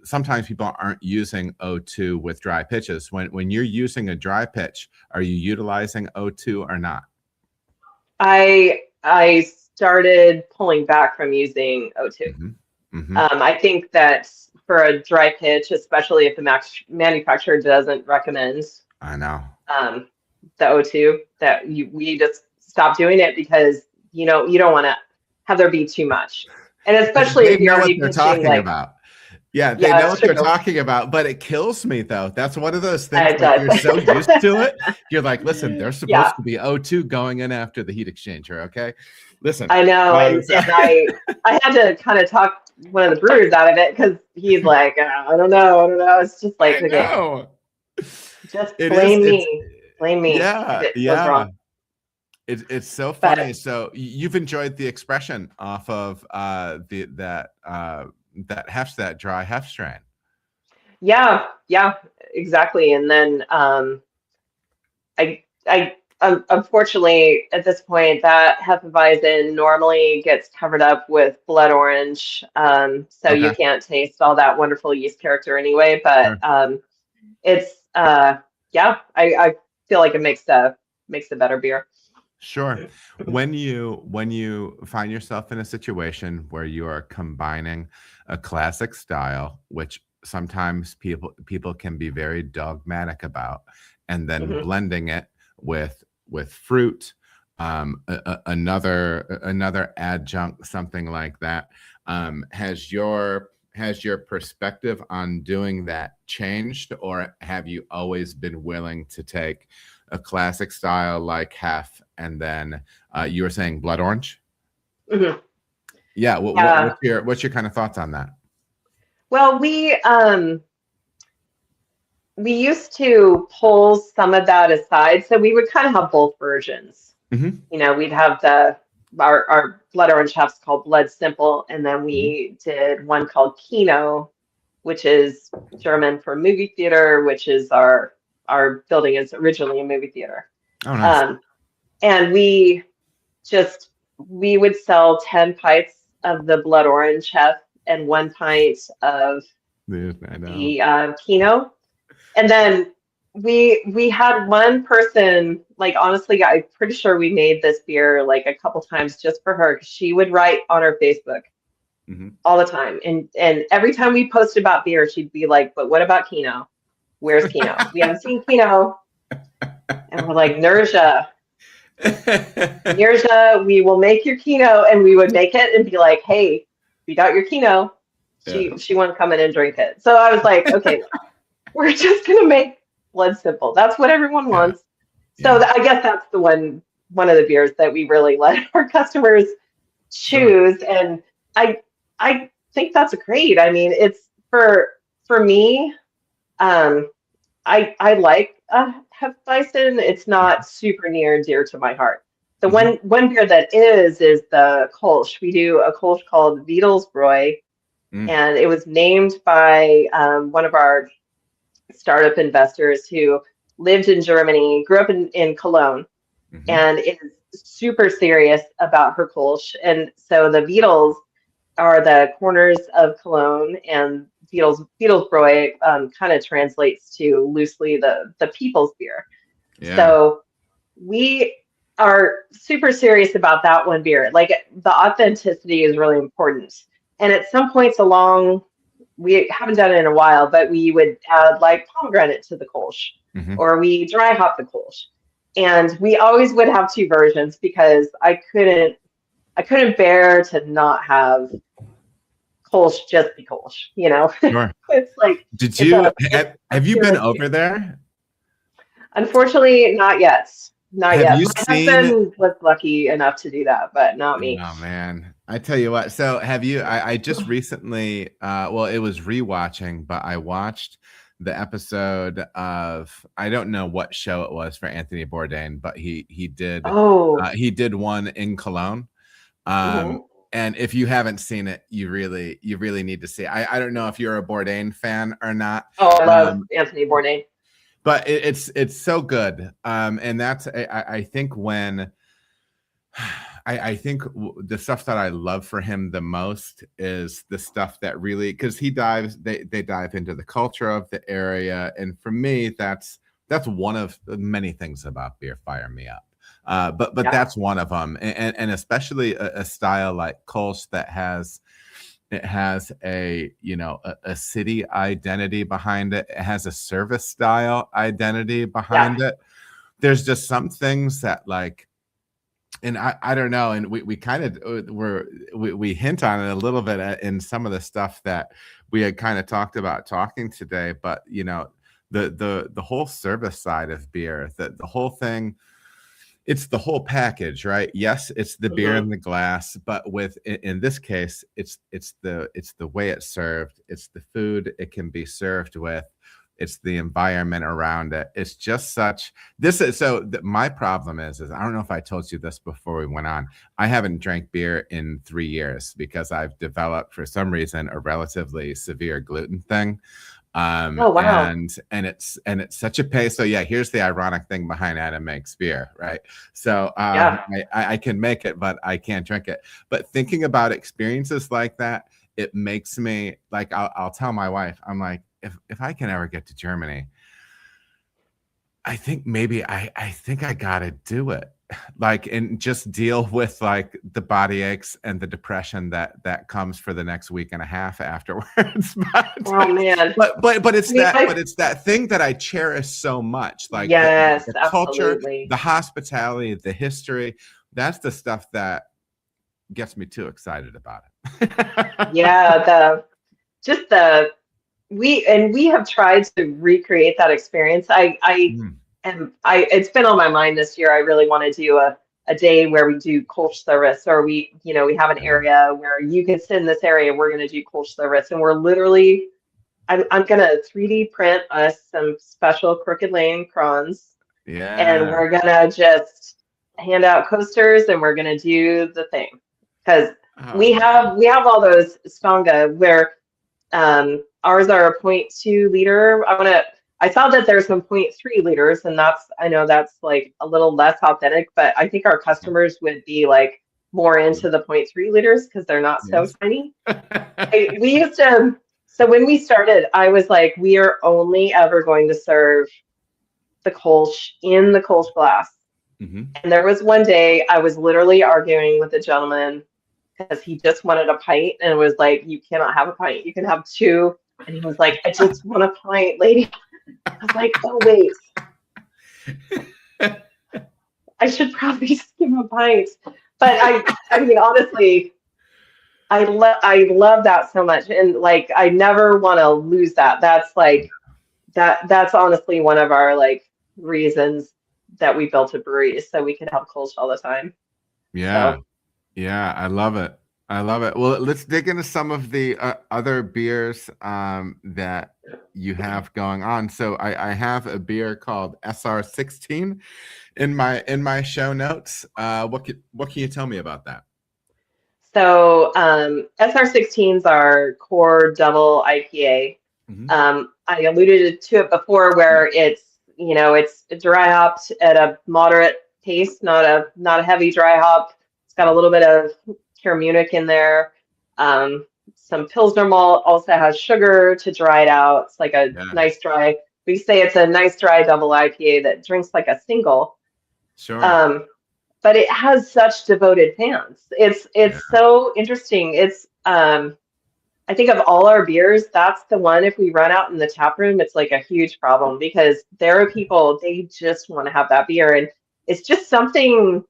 sometimes people aren't using O2 with dry pitches. When you're using a dry pitch, are you utilizing O2 or not? I started pulling back from using O2. Mm-hmm. Mm-hmm. I think that for a dry pitch, especially if the manufacturer doesn't recommend I know. the O2, we just stop doing it because you don't want to have there be too much, and especially They if you're know what already they're pitching talking like about. Yeah, they yeah, know it's what they're true. talking about, but it kills me though. That's one of those things It like you're so used to does. it. You're like, listen, there's Yeah, supposed to be O2 going in after the heat exchanger. Okay. Listen. I know, and I had to kind of talk one of the brewers out of it because he's like, I don't know, I don't know. It's just like, I okay, know. just It is. blame me if Yeah, it goes yeah. wrong. It's so funny. But So you've enjoyed the expression off of that that dry hef strain. yeah, yeah, exactly. And then unfortunately at this point that Hefeweizen normally gets covered up with blood orange, so you Okay. can't taste all that wonderful yeast character anyway. But Sure. it's yeah, I feel like it makes a better beer. Sure. When you find yourself in a situation where you are combining a classic style, which sometimes people can be very dogmatic about, and then Hmm. blending it with fruit, another adjunct, something like that. Has your perspective on doing that changed, or have you always been willing to take a classic style like hef, and then you were saying blood orange? Hmm. Yeah. Yeah. What's your kind of thoughts on that? Well, we used to pull some of that aside, so we would kind of have both versions. Hmm. We'd have our blood orange hefts called Blood Simple, and then Hmm. we did one called Kino, which is German for movie theater, which is our building is originally a movie theater. Oh, nice. Um, and we would sell 10 pints of the blood orange hef and 1 pint of Dude, I know. the Kino. And then we had one person, like honestly, I'm pretty sure we made this beer like a couple times just for her, 'cause she would write on her Facebook Hmm. all the time. And every time we posted about beer, she'd be like, "But what about Kino? Where's Kino? We haven't seen Kino." And we're like, Nirja, we will make your Kino, and we would make it and be like, "Hey, we got your Kino." Yeah. She wouldn't come in and drink it. So I was like, "Okay, we're just gonna make Blood Simple. That's what everyone Yeah. wants." So Yeah. I guess that's the one of the beers that we really let our customers Sure. choose, and I think that's great. I mean, it's for me. Um, I like Hefeweizen. It's not super near and dear to my heart. The Hmm. one beer that is the Kolsch. We do a Kolsch called Wiedelsbräu, Mm. and it was named by one of our startup investors who lived in Germany, grew up in Cologne, Hmm. and is super serious about her Kolsch. And so the Beatles are the corners of Cologne, and Beatlesbräu kind of translates to loosely the people's beer. Yeah. So we are super serious about that one beer. Like the authenticity is really important. And at some points along, we haven't done it in a while, but we would add like pomegranate to the Kolsch, Hmm. or we dry hop the Kolsch. And we always would have two versions because I couldn't bear to not have Kolsch just be Kolsch. Sure. It's like Did it's you a it's a have you been purity. over there? Unfortunately, not yet. Not Have yet. you My seen? husband was lucky enough to do that, but not me. Oh man, I tell you what. So have you? I just recently, well, it was rewatching, but I watched the episode of, I don't know what show it was for Anthony Bourdain, but Oh, he did one in Cologne. Um, mhm. and if you haven't seen it, you really need to see it. I don't know if you're a Bourdain fan or not. Oh, I love Um, Anthony Bourdain. but it's so good. And that's, I think when I think the stuff that I love for him the most is the stuff that really, because they dive into the culture of the area, and for me that's one of the many things about beer fire me up. But Yeah, that's one of them, and especially a style like Kolsch that has a city identity behind it. It has a service style identity yeah. behind it. There's just some things that, like, and I don't know, and we kind of we hint on it a little bit in some of the stuff that we had kind of talked about talking today, but the whole service side of beer, the whole thing, it's the whole package, right? Yes, it's the beer Hmm. in the glass, but in this case, it's the way it's served, it's the food it can be served with, it's the environment around it. It's just such this is so my problem is I don't know if I told you this before we went on. I haven't drank beer in 3 years because I've developed, for some reason, a relatively severe gluten thing. Oh, wow. And it's such a pain. So yeah, here's the ironic thing behind Adam makes beer, right? So Yeah. I can make it, but I can't drink it. But thinking about experiences like that, it makes me like, I'll tell my wife, I'm like, if I can ever get to Germany, I think maybe I think I gotta do it. like, and just deal with like the body aches and the depression that comes for the next week and a half afterwards. Oh man. But it's I mean, it's that thing that I cherish so much, like yes, the culture, absolutely. the hospitality, the history. That's the stuff that gets me too excited about it. Yeah, just the we have tried to recreate that experience. Mm, It's been on my mind this year. I really want to do a day where we do Kolsch service, or we have an yeah. area where you can sit in this area. We're going to do Kolsch service, and we're literally, I'm going to 3D print us some special Crooked Lane crons, and Yeah. we're going to just hand out coasters, and we're going to do the thing. Because Oh, we have all those Stanga where ours are a 0.2 liter. I saw that there's some 0.3 liters, and I know that's like a little less authentic, but I think our customers would be like more into the 0.3 liters because they're not so yes. tiny. We used to, so when we started, I was like, we are only ever going to serve the Kolsch in the Kolsch glass. Hmm. And there was one day I was literally arguing with a gentleman because he just wanted a pint, and it was like, you cannot have a pint, you can have two. And he was like, I just want a pint, lady. I was like, oh wait, I should probably just give him a pint. But I mean, honestly, I love that so much, and like, I never want to lose that. That's like that's honestly one of our like reasons that we built a brewery, is so we can have Kolsch all the time. Yeah. So Yeah, I love it. I love it. Well, let's dig into some of the other beers that you have going on. So I have a beer called SR16 in my show notes. What can you tell me about that? So SR16s are core double IPA. Hmm. I alluded to it before, where it's dry hopped at a moderate pace, not a heavy dry hop. It's got a little bit of Care Munich in there. Some Pilsner malt, also has sugar to dry it out. It's like a Yeah, nice dry. We say it's a nice dry double IPA that drinks like a single. sure. Um, but it has such devoted fans. Yeah, It's so interesting. I think of all our beers, that's the one, if we run out in the tap room, it's like a huge problem, because there are people, they just want to have that beer, and it's just something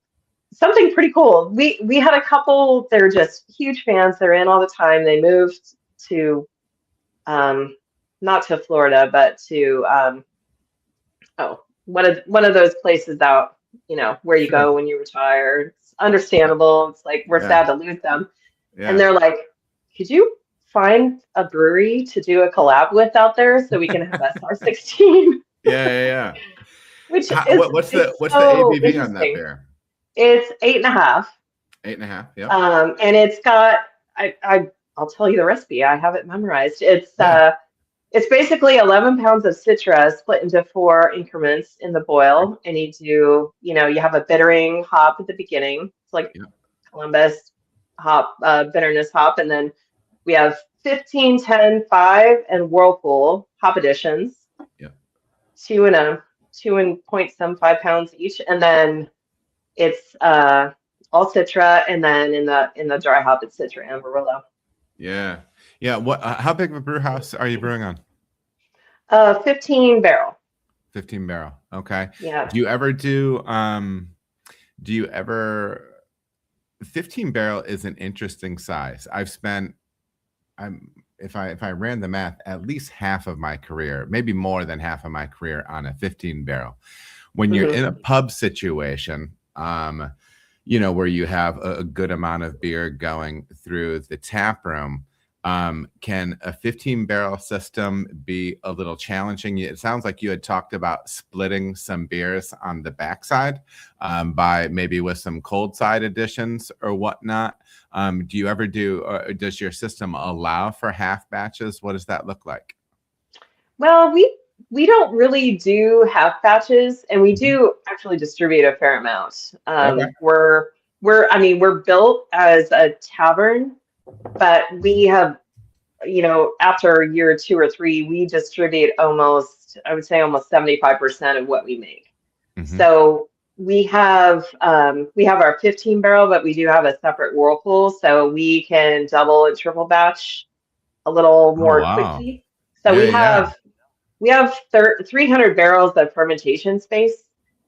pretty cool. We had a couple, they're just huge fans. They're in all the time. They moved to not to Florida, but to one of those places out, where you sure. go when you retire. It's Yeah, understandable. It's like, we're yeah, sad to lose them. And yeah. they're like, could you find a brewery to do a collab with out there so we can have SR16? Yeah, yeah, yeah. Which is, it's What's the so ABV on that interesting. beer? It's 8.5. 8.5. Yep. And it's got, I'll tell you the recipe. I have it memorized. Yeah. It's basically 11 pounds of Citra split into 4 increments in the boil. And you have a bittering hop at the beginning. It's like Yep. Columbus hop, bitterness hop. And then we have 15, 10, 5, and Whirlpool hop additions, Yep. 2.75 pounds each. And then it's all Citra, and then in the dry hop, it's Citra and Barolo. Yeah. Yeah. What? How big of a brew house are you brewing on? 15 barrel. 15 barrel. Okay. Yeah. Do you ever do? Do you ever? 15 barrel is an interesting size. If I ran the math, at least half of my career, maybe more than half of my career, on a 15 barrel. When you're Hmm. in a pub situation, where you have a good amount of beer going through the tap room, can a 15 barrel system be a little challenging? It sounds like you had talked about splitting some beers on the backside, by maybe with some cold side additions or whatnot. Do you ever does your system allow for half batches? What does that look like? Well, we don't really do half batches, and we Mhm. do actually distribute a fair amount. Okay. We're built as a tavern, but we have, after year 2 or 3, we distribute almost, I would say almost 75% of what we make. Hmm. So we have our 15 barrel, but we do have a separate whirlpool, so we can double and triple batch a little Oh, more wow. quickly. So Yeah, yeah, we have 300 barrels of fermentation space,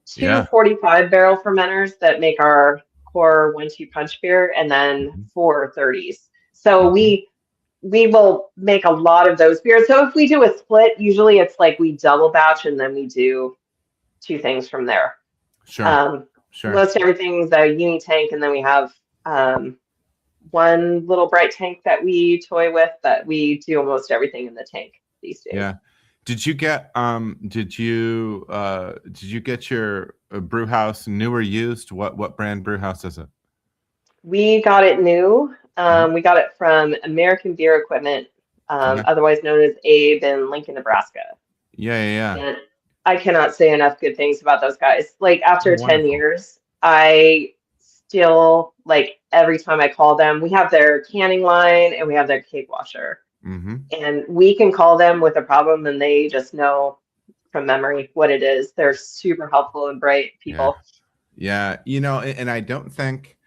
two yeah. 45 barrel fermenters that make our core 1-2 punch beer, and then Hmm. four 30s. So Hmm. we will make a lot of those beers. So if we do a split, usually it's like we double batch and then we do two things from there. Sure, Um, sure. Most everything's a uni tank, and then we have um, one little bright tank that we toy with, but we do almost everything in the tank these days. Yeah. Did you get your brew house new or used? What brand brew house is it? We got it new. Mhm. We got it from American Beer Equipment, Okay. otherwise known as Abe in Lincoln, Nebraska. Yeah, yeah, yeah. And I cannot say enough good things about those guys. Like Oh, after 10 wonderful. years, I still like every time I call them, we have their canning line and we have their cake washer. Mm-hmm. And we can call them with a problem and they just know from memory what it is. They're super helpful and bright Yeah. people. Yeah. And I don't think,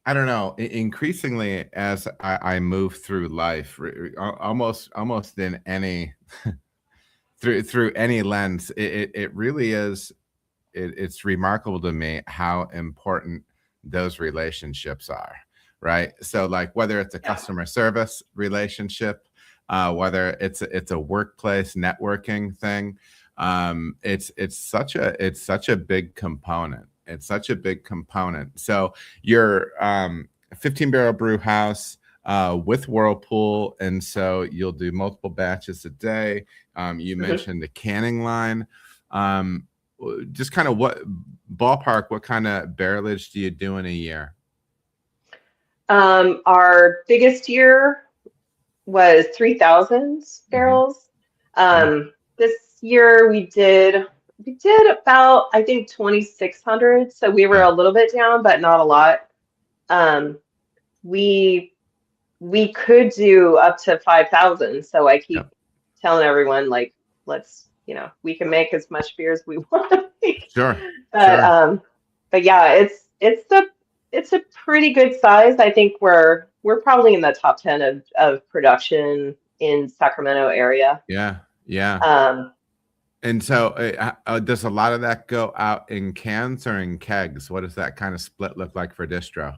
I don't know, increasingly as I move through life, almost in any, through any lens, it really is, it's remarkable to me how important those relationships are, right? So like whether it's a Yeah. customer service relationship, whether it's a workplace networking thing, it's such a big component. It's such a big component. So your 15 barrel brew house with whirlpool, and so you'll do multiple batches a day. You Mhm. mentioned the canning line. Um, just kind of what ballpark, what kind of barrelage do you do in a year? Our biggest year was 3,000 Hmm. barrels. Yeah. This year we did about I think 2,600, so we were Yeah. a little bit down, but not a lot. Um, we we could do up to 5,000, so I keep Yep. telling everyone like we can make as much beer as we want to make. Sure. But Sure. yeah, it's a pretty good size. I think we're probably in the top 10 of production in Sacramento area. Yeah. Yeah. Um, And so does a lot of that go out in cans or in kegs? What does that kind of split look like for distro?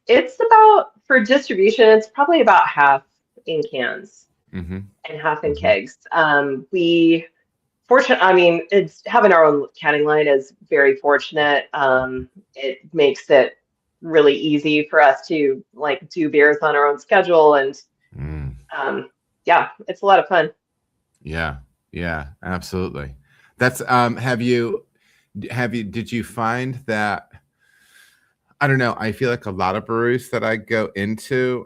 it's about for distribution, it's probably about half in cans Mm-hmm. and half in Mm-hmm. kegs. I mean, it's having our own canning line is very fortunate. It makes it really easy for us to like do beers on our own schedule, and Mm. yeah, it's a lot of fun. Yeah. Yeah. Absolutely. That's did you find that, I don't know. I feel like a lot of breweries that I go into,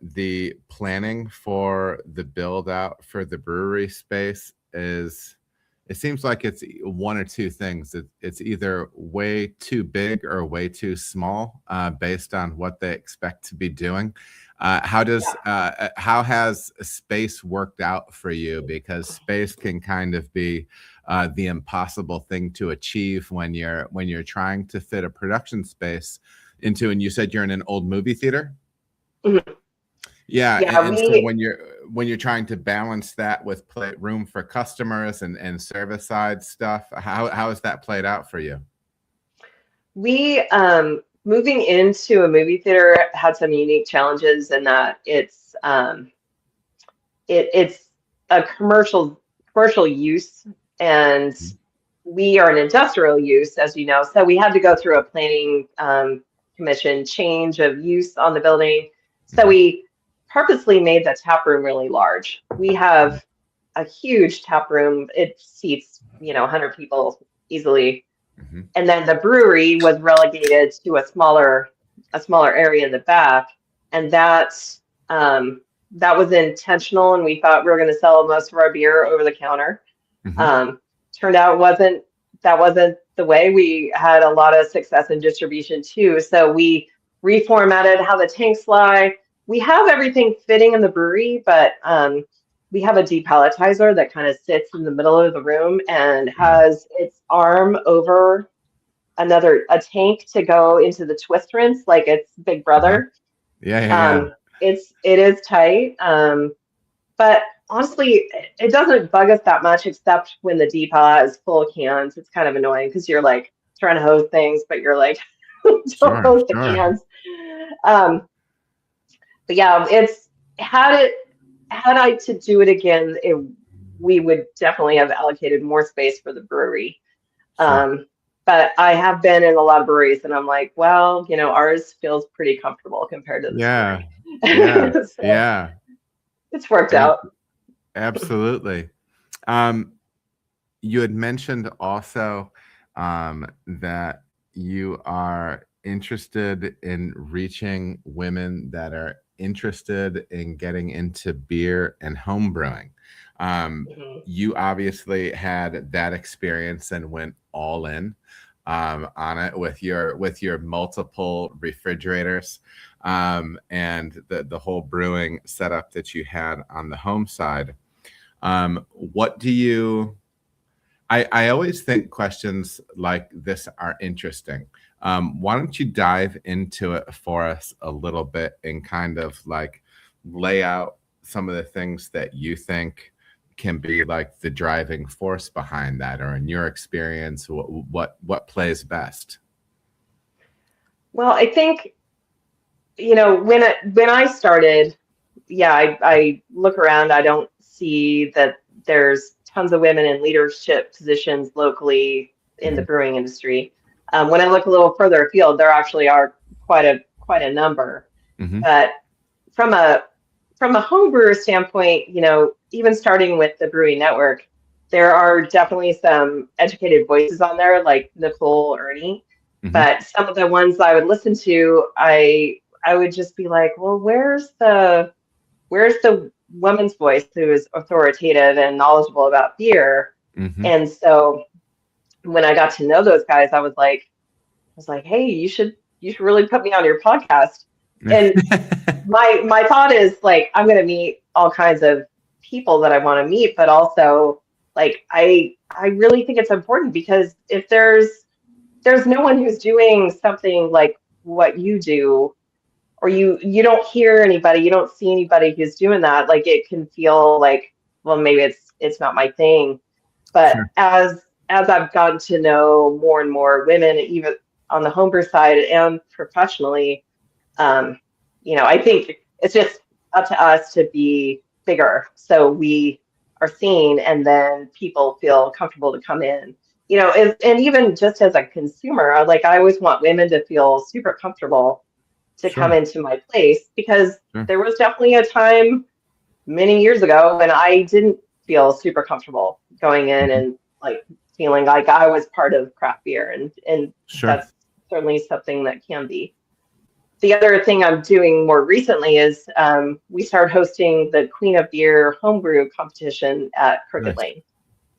the planning for the build out for the brewery space is, it seems like it's one or two things. It's either way too big or way too small, based on what they expect to be doing. How has space worked out for you? Because space can kind of be the impossible thing to achieve when you're trying to fit a production space into, and you said you're in an old movie theater. Mhm. Yeah, Yeah, and so when you're trying to balance that with room for customers and service side stuff, how has that played out for you? we moving into a movie theater had some unique challenges in that it's a commercial use, and Mhm. we are an industrial use, as you know. So we had to go through a planning commission change of use on the building. So Mhm. we purposely made the tap room really large. We have a huge tap room. It seats 100 people easily. Mhm. And then the brewery was relegated to a smaller area in the back, and that was intentional. And we thought we were going to sell most of our beer over the counter. Mhm. Um, Turned out that wasn't the way. We had a lot of success in distribution too. So we reformatted how the tanks lie. We have everything fitting in the brewery, but we have a depalletizer that kind of sits in the middle of the room and has its arm over a tank to go into the twist rinse like it's Big Uh-huh. Brother. Yeah. It is tight. But honestly, it doesn't bug us that much except when the decal is full of cans. It's kind of annoying because you're like trying to hose things, but you're like, don't Sure. hose the cans. Um, but yeah, it's had I to do it again, we would definitely have allocated more space for the brewery. Sure. But I have been in a lot of breweries and I'm like, well, ours feels pretty comfortable compared to this Yeah. brewery. Yeah. So Yeah. it's worked Ab- out. Absolutely. Um, you had mentioned also that you are interested in reaching women that are interested in getting into beer and home brewing. Mhm. You obviously had that experience and went all in on it with your multiple refrigerators and the whole brewing setup that you had on the home side. What do you I always think questions like this are interesting. Why don't you dive into it for us a little bit and kind of like lay out some of the things that you think can be like the driving force behind that, or in your experience, what plays best? Well, I think, when I started, yeah, I look around, I don't see that there's tons of women in leadership positions locally in the Hmm. brewing industry. When I look a little further afield, there actually are quite a number. Hmm. But from a from a home brewer standpoint, even starting with the Brewing Network, there are definitely some educated voices on there, like Nicole Ernie. Hmm. But some of the ones I would listen to, I would just be like, well, where's the woman's voice who is authoritative and knowledgeable about beer? Hmm. And so when I got to know those guys, I was like, hey, you should really put me on your podcast. And my thought is like I'm gonna meet all kinds of people that I want to meet, but also like I really think it's important because if there's no one who's doing something like what you do, or you don't hear anybody, you don't see anybody who's doing that, like it can feel like, well, maybe it's not my thing. But Sure. as I've gotten to know more and more women, even on the homebrew side and professionally, um, I think it's just up to us to be bigger so we are seen and then people feel comfortable to come in. And even just as a consumer, I always want women to feel super comfortable to come Sure. into my place because Sure. there was definitely a time many years ago when I didn't feel super comfortable going in Hmm. and like feeling like I was part of craft beer, and Sure. that's certainly something that can be. The other thing I'm doing more recently is we started hosting the Queen of Beer homebrew competition at Crooked Nice. Lane.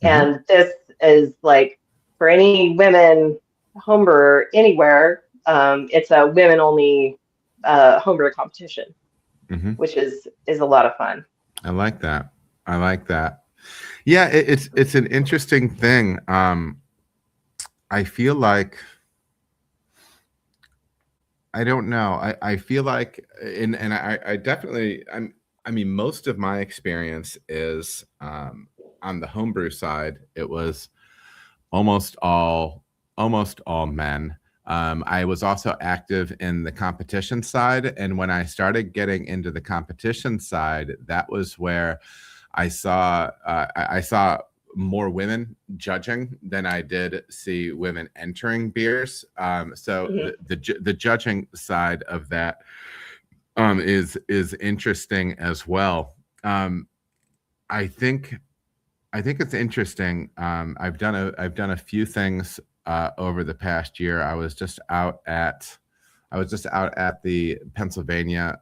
Hmm. And this is like for any women homebrewer anywhere, it's a women only homebrew competition, Hmm. which is a lot of fun. I like that. I like that. Yeah, it's an interesting thing. I feel like I don't know. I feel like and I definitely I mean most of my experience is on the homebrew side. It was almost all men. I was also active in the competition side, and when I started getting into the competition side, that was where I saw more women judging than I did see women entering beers. So Mhm. the judging side of that is interesting as well. Um, I think I think it's interesting. I've done a few things over the past year. I was just out at the Pennsylvania.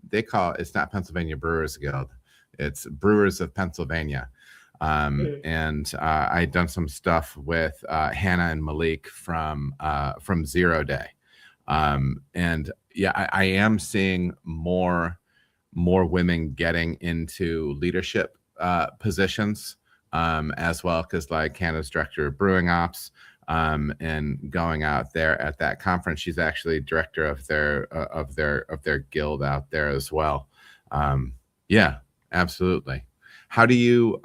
They call it's not Pennsylvania Brewers Guild. It's Brewers of Pennsylvania. Mhm. And I'd done some stuff with Hannah and Malik from Zero Day. And yeah, I am seeing more women getting into leadership positions as well, because like Canada's director of brewing ops, and going out there at that conference, she's actually director of their guild out there as well. Yeah, absolutely. How do you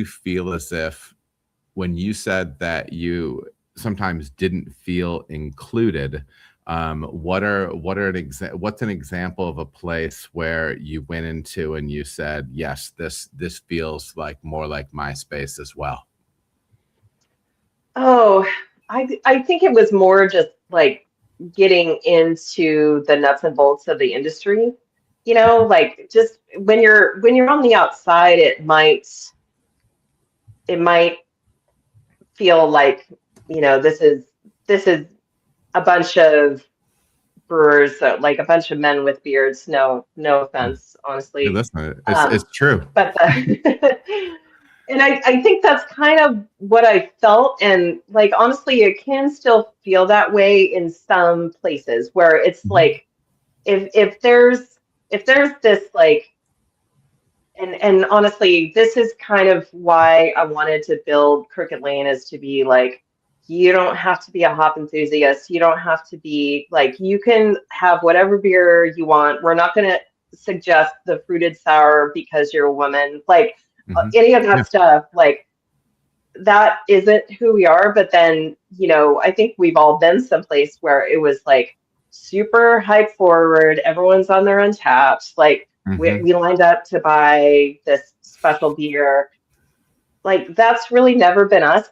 feel as if when you said that you sometimes didn't feel included? What's an example of a place where you went into and you said, yes, this feels like more like my space as well? Oh, I think it was more just like getting into the nuts and bolts of the industry. Like just when you're on the outside, it might feel like, this is a bunch of brewers, so like a bunch of men with beards. No offense, Hey, honestly. listen, it's true. But and I think that's kind of what I felt. And like honestly, it can still feel that way in some places where it's Mhm. like if there's this like and honestly, this is kind of why I wanted to build Crooked Lane, is to be like, you don't have to be a hop enthusiast. You don't have to be like, you can have whatever beer you want. We're not going to suggest the fruited sour because you're a woman. Like Mhm. any of Yeah, that stuff, like that isn't who we are. But then, I think we've all been someplace where it was like super hype forward. Everyone's on their Untapped. Like we, mhm. we lined up to buy this special beer. Like that's really never been us.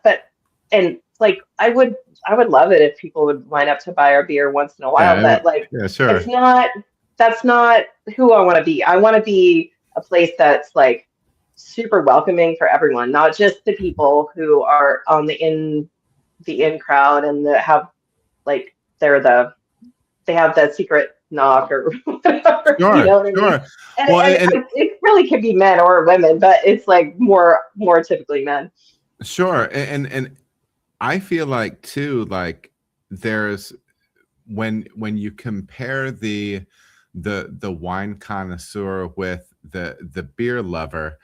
And like I would love it if people would line up to buy our beer once in a while. Yeah, But like yeah, it's sure. not. That's not who I want to be. I want to be a place that's like super welcoming for everyone, not just the people who are on the in crowd and that have like they have that secret knock or whatever, you Sure, know what I mean? sure. And Well, and it really could be men or women, but it's like more typically men. sure, and I feel like too, like there's when you compare the wine connoisseur with the beer lover,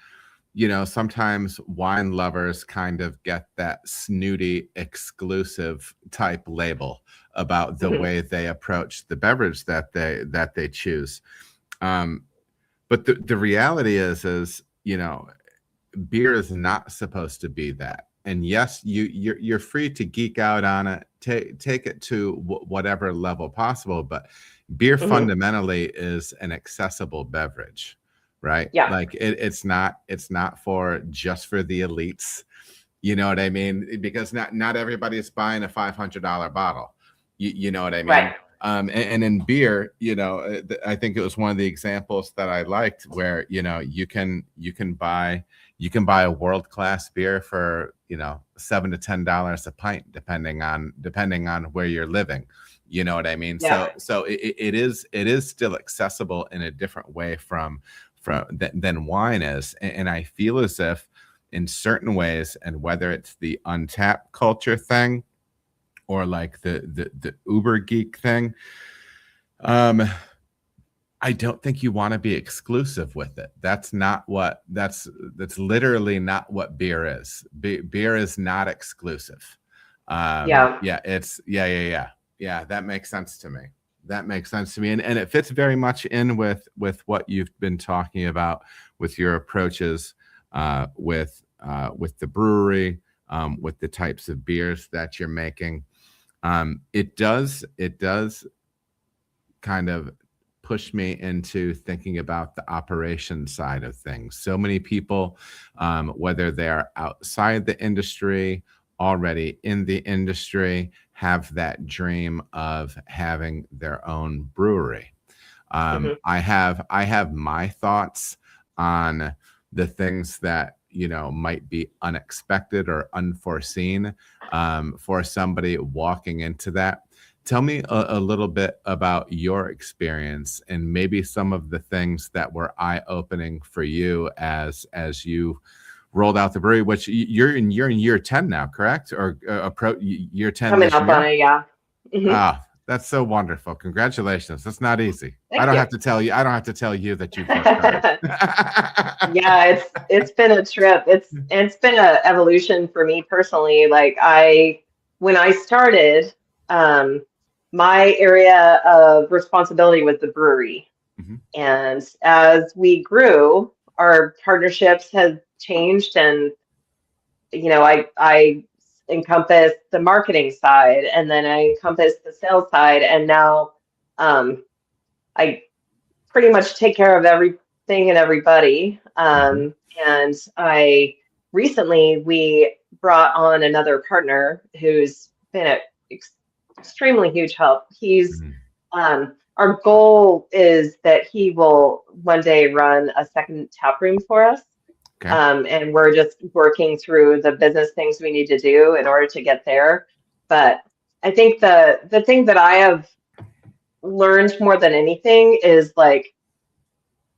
sometimes wine lovers kind of get that snooty exclusive type label about the Mhm. way they approach the beverage that they choose. Um, but the reality is, beer is not supposed to be that. And yes, you're free to geek out on it, take it to whatever level possible, but beer Mhm. fundamentally is an accessible beverage, right? Yeah. Like it's not for just for the elites. You know what I mean? Because not everybody's buying a $500 bottle. You know what I Right. mean? And in beer, I think it was one of the examples that I liked where you can buy a world class beer for $7 to $10 a pint, depending on where you're living. You know what I mean? Yeah. So it is still accessible in a different way than wine is, and I feel as if in certain ways, and whether it's the untapped culture thing or like the Uber geek thing, um, I don't think you want to be exclusive with it. That's literally not what beer is. Beer is not exclusive. Yeah. Yeah. That makes sense to me. And it fits very much in with what you've been talking about with your approaches, with the brewery, with the types of beers that you're making. It does kind of push me into thinking about the operation side of things. So many people, whether they're outside the industry, already in the industry, have that dream of having their own brewery. Mhm. I have my thoughts on the things that might be unexpected or unforeseen, for somebody walking into that. Tell me a little bit about your experience and maybe some of the things that were eye-opening for you as you rolled out the brewery, which you're in year 10 now, correct? Or year 10 Coming this up on year? it, yeah. Mhm. Ah, That's so wonderful. Congratulations. That's not easy. I Thank don't you. have to tell you. I don't have to tell you that you've worked hard. Yeah, it's been a trip. It's been a evolution for me personally. Like when I started, um, my area of responsibility was the brewery. Mhm. And as we grew, our partnerships have changed, and I encompass the marketing side, and then I encompass the sales side, and now um, I pretty much take care of everything and everybody. Mhm. And I recently we brought on another partner who's been an extremely huge help. He's Mhm. Our goal is that he will one day run a second tap room for us. Okay. And we're just working through the business things we need to do in order to get there. But I think the thing that I have learned more than anything is like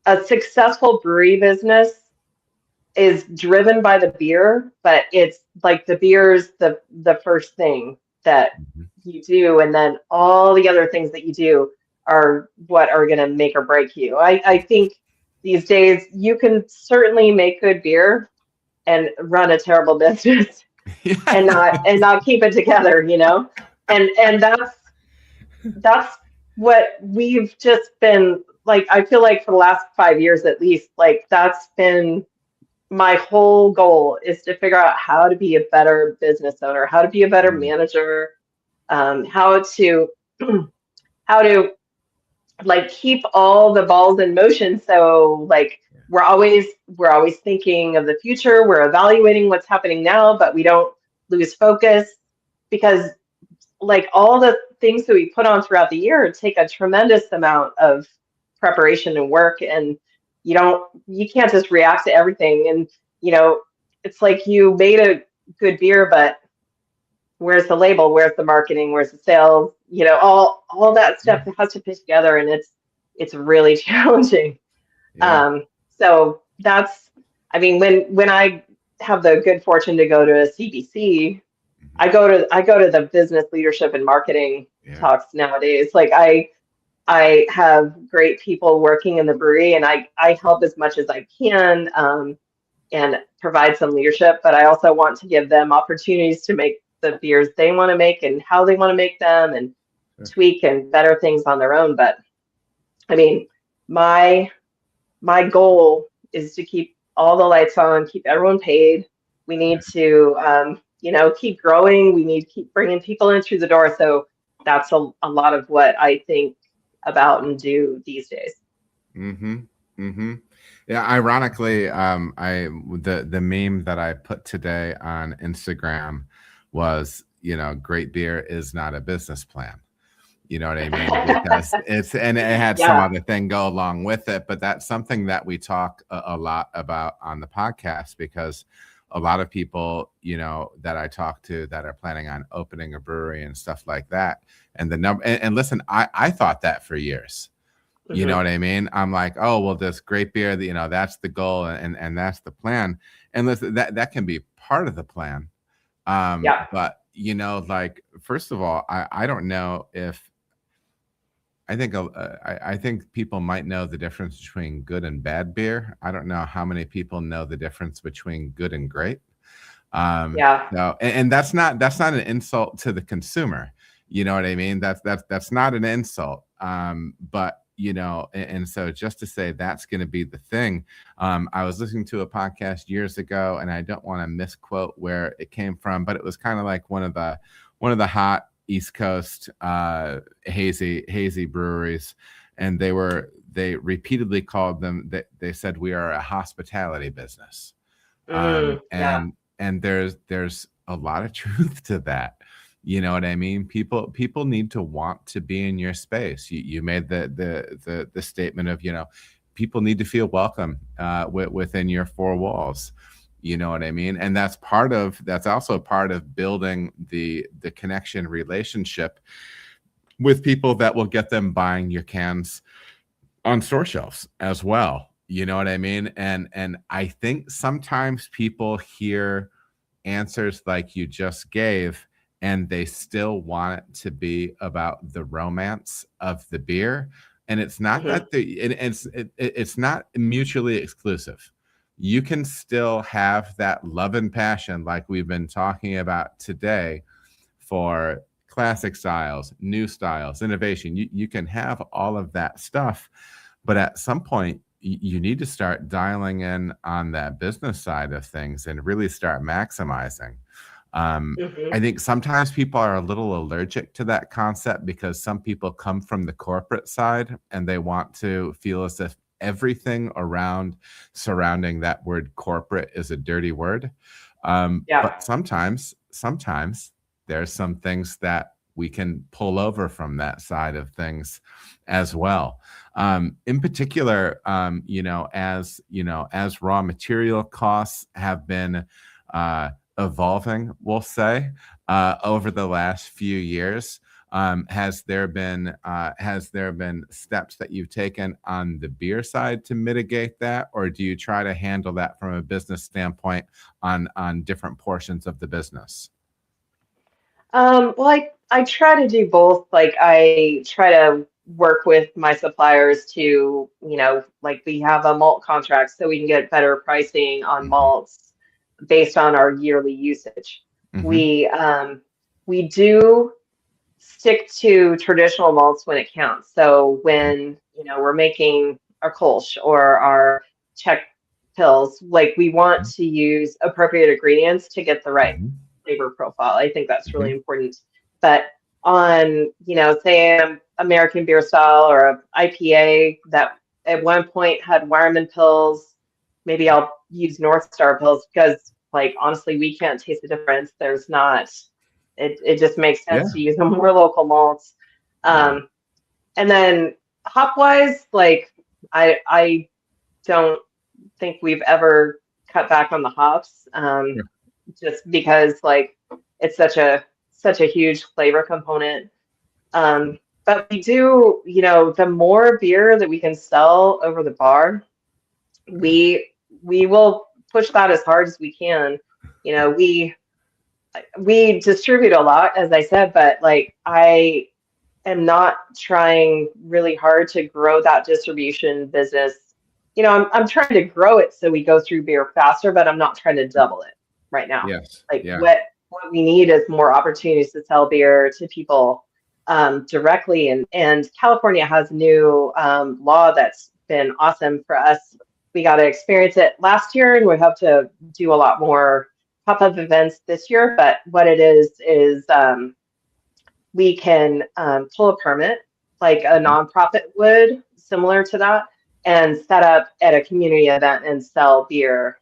a successful brewery business is driven by the beer, but it's like the beer is the first thing that Mhm. you do, and then all the other things that you do are what are going to make or break you. I think these days you can certainly make good beer and run a terrible business and Yeah. not keep it together, and that's what we've just been like. I feel like for the last 5 years at least, like that's been my whole goal, is to figure out how to be a better business owner, how to be a better Mm. manager, how to how to like keep all the balls in motion. So like we're always thinking of the future. We're evaluating what's happening now, but we don't lose focus, because like all the things that we put on throughout the year take a tremendous amount of preparation and work, and you can't just react to everything. And it's like you made a good beer, but where's the label, where's the marketing, where's the sales, all that stuff Yeah. that has to fit together, and it's really challenging. Yeah. So that's, I mean, when I have the good fortune to go to a CBC, Mhm. I go to the business leadership and marketing Yeah. talks nowadays. Like I have great people working in the brewery, and I help as much as I can, and provide some leadership, but I also want to give them opportunities to make the beers they want to make and how they want to make them, and Sure. tweak and better things on their own. But I mean, my my goal is to keep all the lights on, keep everyone paid. We need to, keep growing. We need to keep bringing people in through the door. So that's a lot of what I think about and do these days. Mm-hmm. Mm-hmm. Yeah. Ironically, the meme that I put today on Instagram was, great beer is not a business plan. You know what I mean? Because and it had some Yeah. other thing go along with it, but that's something that we talk a lot about on the podcast, because a lot of people, that I talk to that are planning on opening a brewery and stuff like that. And the number, and listen, I thought that for years. You know Hmm. what I mean? I'm like, oh, well, this great beer, that's the goal, and that's the plan. And listen, that can be part of the plan. Yeah. But like, first of all, I don't know if I think people might know the difference between good and bad beer. I don't know how many people know the difference between good and great. Yeah. No, and that's not an insult to the consumer. You know what I mean? That's not an insult. But and so just to say that's going to be the thing. I was listening to a podcast years ago, and I don't want to misquote where it came from, but it was kind of like one of the hot East Coast hazy breweries, and they repeatedly called them. They said we are a hospitality business, Yeah. and there's a lot of truth to that. You know what I mean? People need to want to be in your space. You made the statement of, people need to feel welcome within your four walls. You know what I mean? And that's also part of building the connection relationship with people that will get them buying your cans on store shelves as well. You know what I mean? And I think sometimes people hear answers like you just gave, and they still want it to be about the romance of the beer. And it's not that it's not mutually exclusive. You can still have that love and passion like we've been talking about today for classic styles, new styles, innovation. You can have all of that stuff, but at some point you need to start dialing in on that business side of things and really start maximizing. I think sometimes people are a little allergic to that concept because some people come from the corporate side and they want to feel as if everything surrounding that word corporate is a dirty word. But sometimes there's some things that we can pull over from that side of things as well. In particular, as raw material costs have been evolving, we'll say, over the last few years, has there been steps that you've taken on the beer side to mitigate that, or do you try to handle that from a business standpoint on different portions of the business? Well, I try to do both. Like I try to work with my suppliers to, like we have a malt contract so we can get better pricing on malts based on our yearly usage. We do stick to traditional malts when it counts. So when, we're making our Kolsch or our Czech pills, like we want to use appropriate ingredients to get the right flavor profile. I think that's really important. But on, say an American beer style or a IPA that at one point had Wireman pills, maybe I'll use North Star pills because, like, honestly, we can't taste the difference. There's not, it just makes sense to use more local malts. And then hop wise, like, I don't think we've ever cut back on the hops. Just because like it's such a huge flavor component. But we do, the more beer that we can sell over the bar, we will push that as hard as we can. We distribute a lot, as I said, but like I am not trying really hard to grow that distribution business. I'm trying to grow it so we go through beer faster, but I'm not trying to double it right now. What we need is more opportunities to sell beer to people directly. And California has a new law that's been awesome for us. We got to experience it last year, and we hope to do a lot more pop-up events this year. But what it is we can pull a permit like a nonprofit would, similar to that, and set up at a community event and sell beer,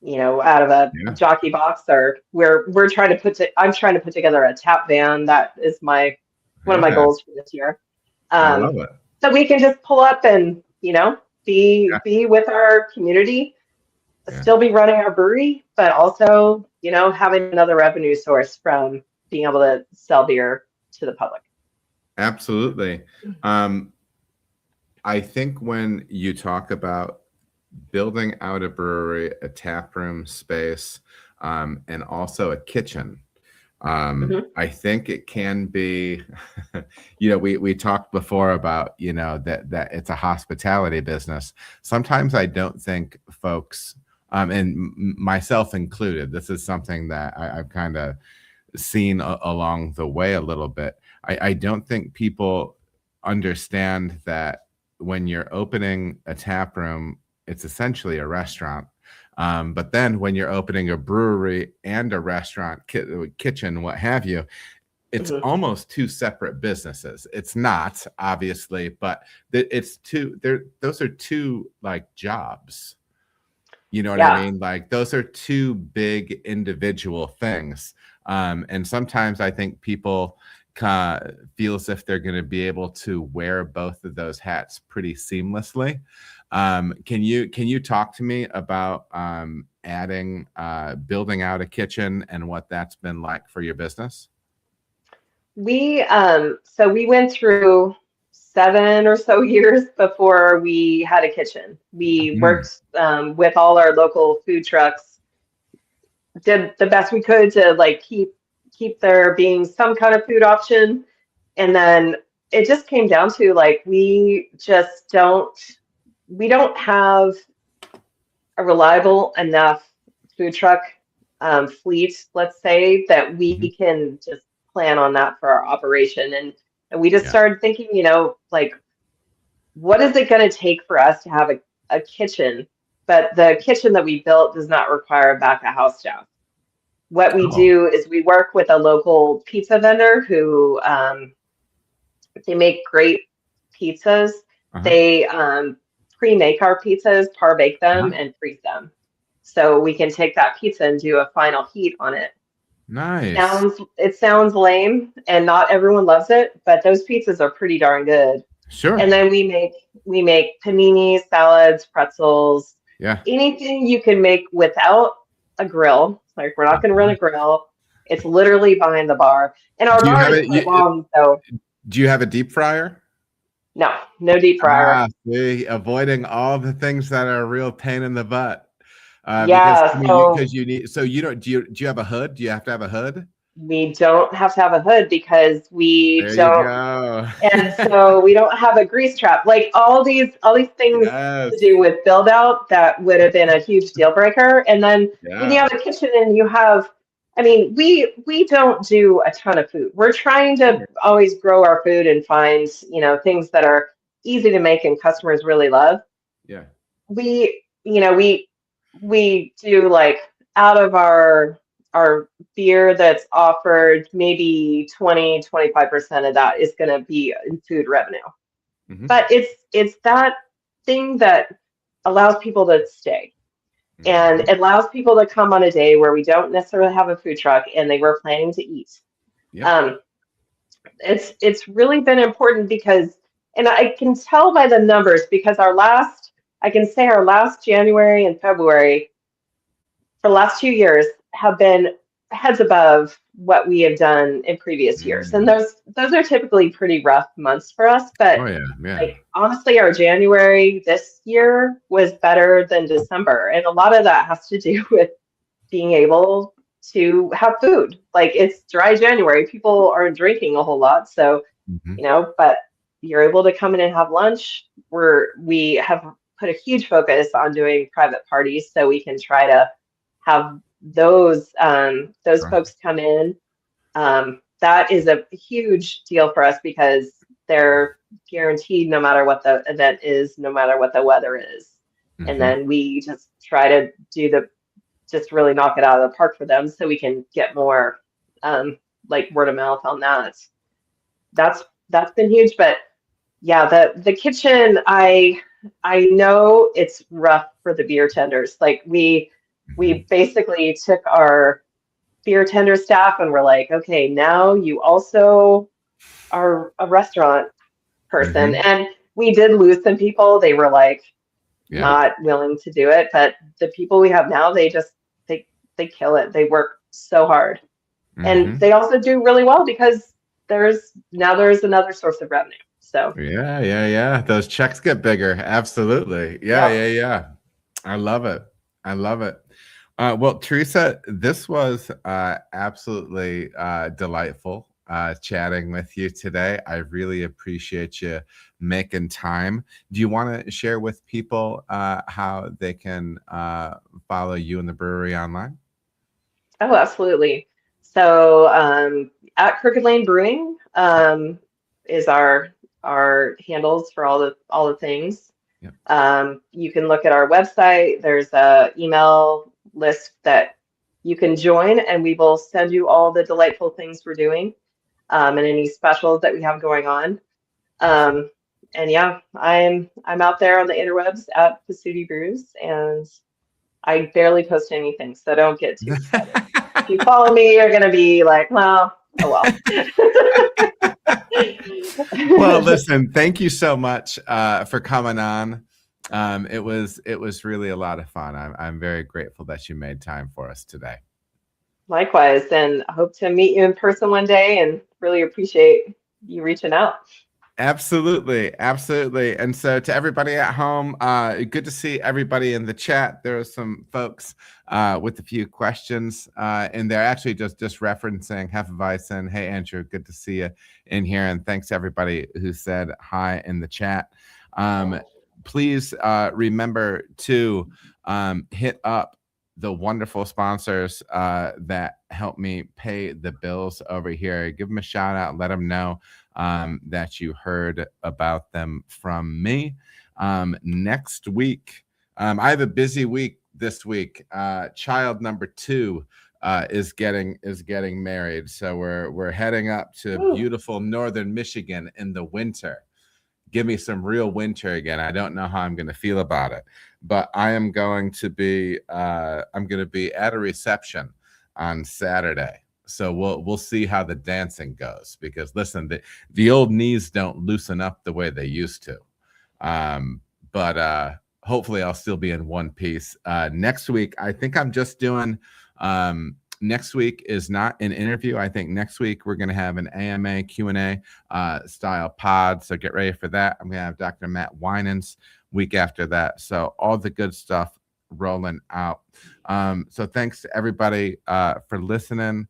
out of a jockey box, or I'm trying to put together a tap van. That is one of my goals for this year. I love it. So we can just pull up and, be with our community, still be running our brewery, but also, having another revenue source from being able to sell beer to the public. Absolutely. I think when you talk about building out a brewery, a tap room space, and also a kitchen, I think it can be, we talked before about, that it's a hospitality business. Sometimes I don't think folks, and myself included, this is something that I've kind of seen along the way a little bit. I don't think people understand that when you're opening a tap room, it's essentially a restaurant. But then when you're opening a brewery and a restaurant, kitchen, what have you, it's almost two separate businesses. It's not, obviously, but it's those are two like jobs. You know what I mean? Like those are two big individual things. And sometimes I think people feel as if they're going to be able to wear both of those hats pretty seamlessly. Can you talk to me about building out a kitchen and what that's been like for your business? We went through 7 or so years before we had a kitchen. We worked with all our local food trucks, did the best we could to like keep keep there being some kind of food option. And then it just came down to like we don't have a reliable enough food truck fleet, let's say, that Mhm. we can just plan on that for our operation. And we just Yeah. started thinking, like, what is it going to take for us to have a kitchen? But the kitchen that we built does not require a back of house staff. What we Oh. do is we work with a local pizza vendor who they make great pizzas. Uh-huh. They pre-make our pizzas, par-bake them, Uh-huh. and freeze them. So we can take that pizza and do a final heat on it. Nice. It sounds lame and not everyone loves it, but those pizzas are pretty darn good. Sure. And then we make paninis, salads, pretzels, Yeah. anything you can make without a grill. Like we're not going to run Uh-huh. a grill. It's literally behind the bar. And our Do you bar have is it? quite long, so Do you have a deep fryer? no deep fryer. Ah, see, avoiding all the things that are a real pain in the butt. Because I Yeah, mean, so because you need. So you don't. Do you have a hood? Do you have to have a hood? we don't have to have a hood because we There you don't. go. And so we don't have a grease trap. Like all these things to Yes. do with build out that would have been a huge deal breaker. And then when you Yeah. have a kitchen and you have, I mean, we don't do a ton of food. We're trying to always grow our food and find, things that are easy to make and customers really love. Yeah. We do like out of our beer that's offered, maybe 20-25% of that is going to be in food revenue. Hmm. But it's that thing that allows people to stay and Hmm. it allows people to come on a day where we don't necessarily have a food truck and they were planning to eat. Yep. Um, it's really been important because, and I can tell by the numbers because I can say our last January and February for the last 2 years have been heads above what we have done in previous years. And Mm. those are typically pretty rough months for us. But Oh yeah. Yeah. like honestly, our January this year was better than December. And a lot of that has to do with being able to have food. Like it's dry January. People aren't drinking a whole lot. So, Hmm. but you're able to come in and have lunch. We have put a huge focus on doing private parties so we can try to have those Sure. folks come in. That is a huge deal for us because they're guaranteed no matter what the event is, no matter what the weather is. And Hmm. then we just try to just really knock it out of the park for them so we can get more like word of mouth on that. That's been huge. But yeah, the kitchen, I know it's rough for the beer tenders. Like we Hmm. basically took our beer tender staff and we're like, okay, now you also are a restaurant person. Hmm. And we did lose some people. They were like Yeah. not willing to do it, but the people we have now, they kill it. They work so hard. And Hmm. they also do really well because there's another source of revenue. So, Yeah. Yeah. Yeah. Those checks get bigger. Absolutely. Yeah. yeah, Yeah. Yeah. I love it. I love it. Well, Teresa, this was absolutely delightful chatting with you today. I really appreciate you making time. Do you want to share with people how they can follow you and the brewery online? oh, absolutely. So, at Crooked Lane Brewing is our handles for all the things. Yep. You can look at our website. There's a email list that you can join, and we will send you all the delightful things we're doing, and any specials that we have going on. Awesome. Um, and yeah, I'm out there on the interwebs at Psuty Brews, and I barely post anything, so don't get too excited. If you follow me, you're gonna be like, well, oh well. Well, listen, thank you so much for coming on. It was really a lot of fun. I'm very grateful that you made time for us today. Likewise, and I hope to meet you in person one day and really appreciate you reaching out. Absolutely, absolutely. And so to everybody at home, good to see everybody in the chat. There are some folks with a few questions, and they're actually just referencing Hefeweizen. Hey, Andrew, good to see you in here, and thanks to everybody who said hi in the chat. Please remember to hit up the wonderful sponsors that help me pay the bills over here. Give them a shout out, let them know that you heard about them from me. Next week, I have a busy week this week. Child number 2 is getting married, so we're heading up to beautiful northern Michigan in the winter. Give me some real winter again. I don't know how I'm going to feel about it, but I am going to be at a reception on Saturday. So we'll see how the dancing goes, because listen, the old knees don't loosen up the way they used to. But hopefully I'll still be in one piece. Next week, I think I'm just doing next week is not an interview. I think next week we're going to have an AMA Q&A style pod. So get ready for that. I'm going to have Dr. Matt Winans week after that. So all the good stuff rolling out. So thanks to everybody for listening.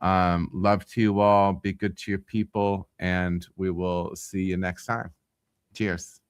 Love to you all. Be good to your people, and we will see you next time. Cheers.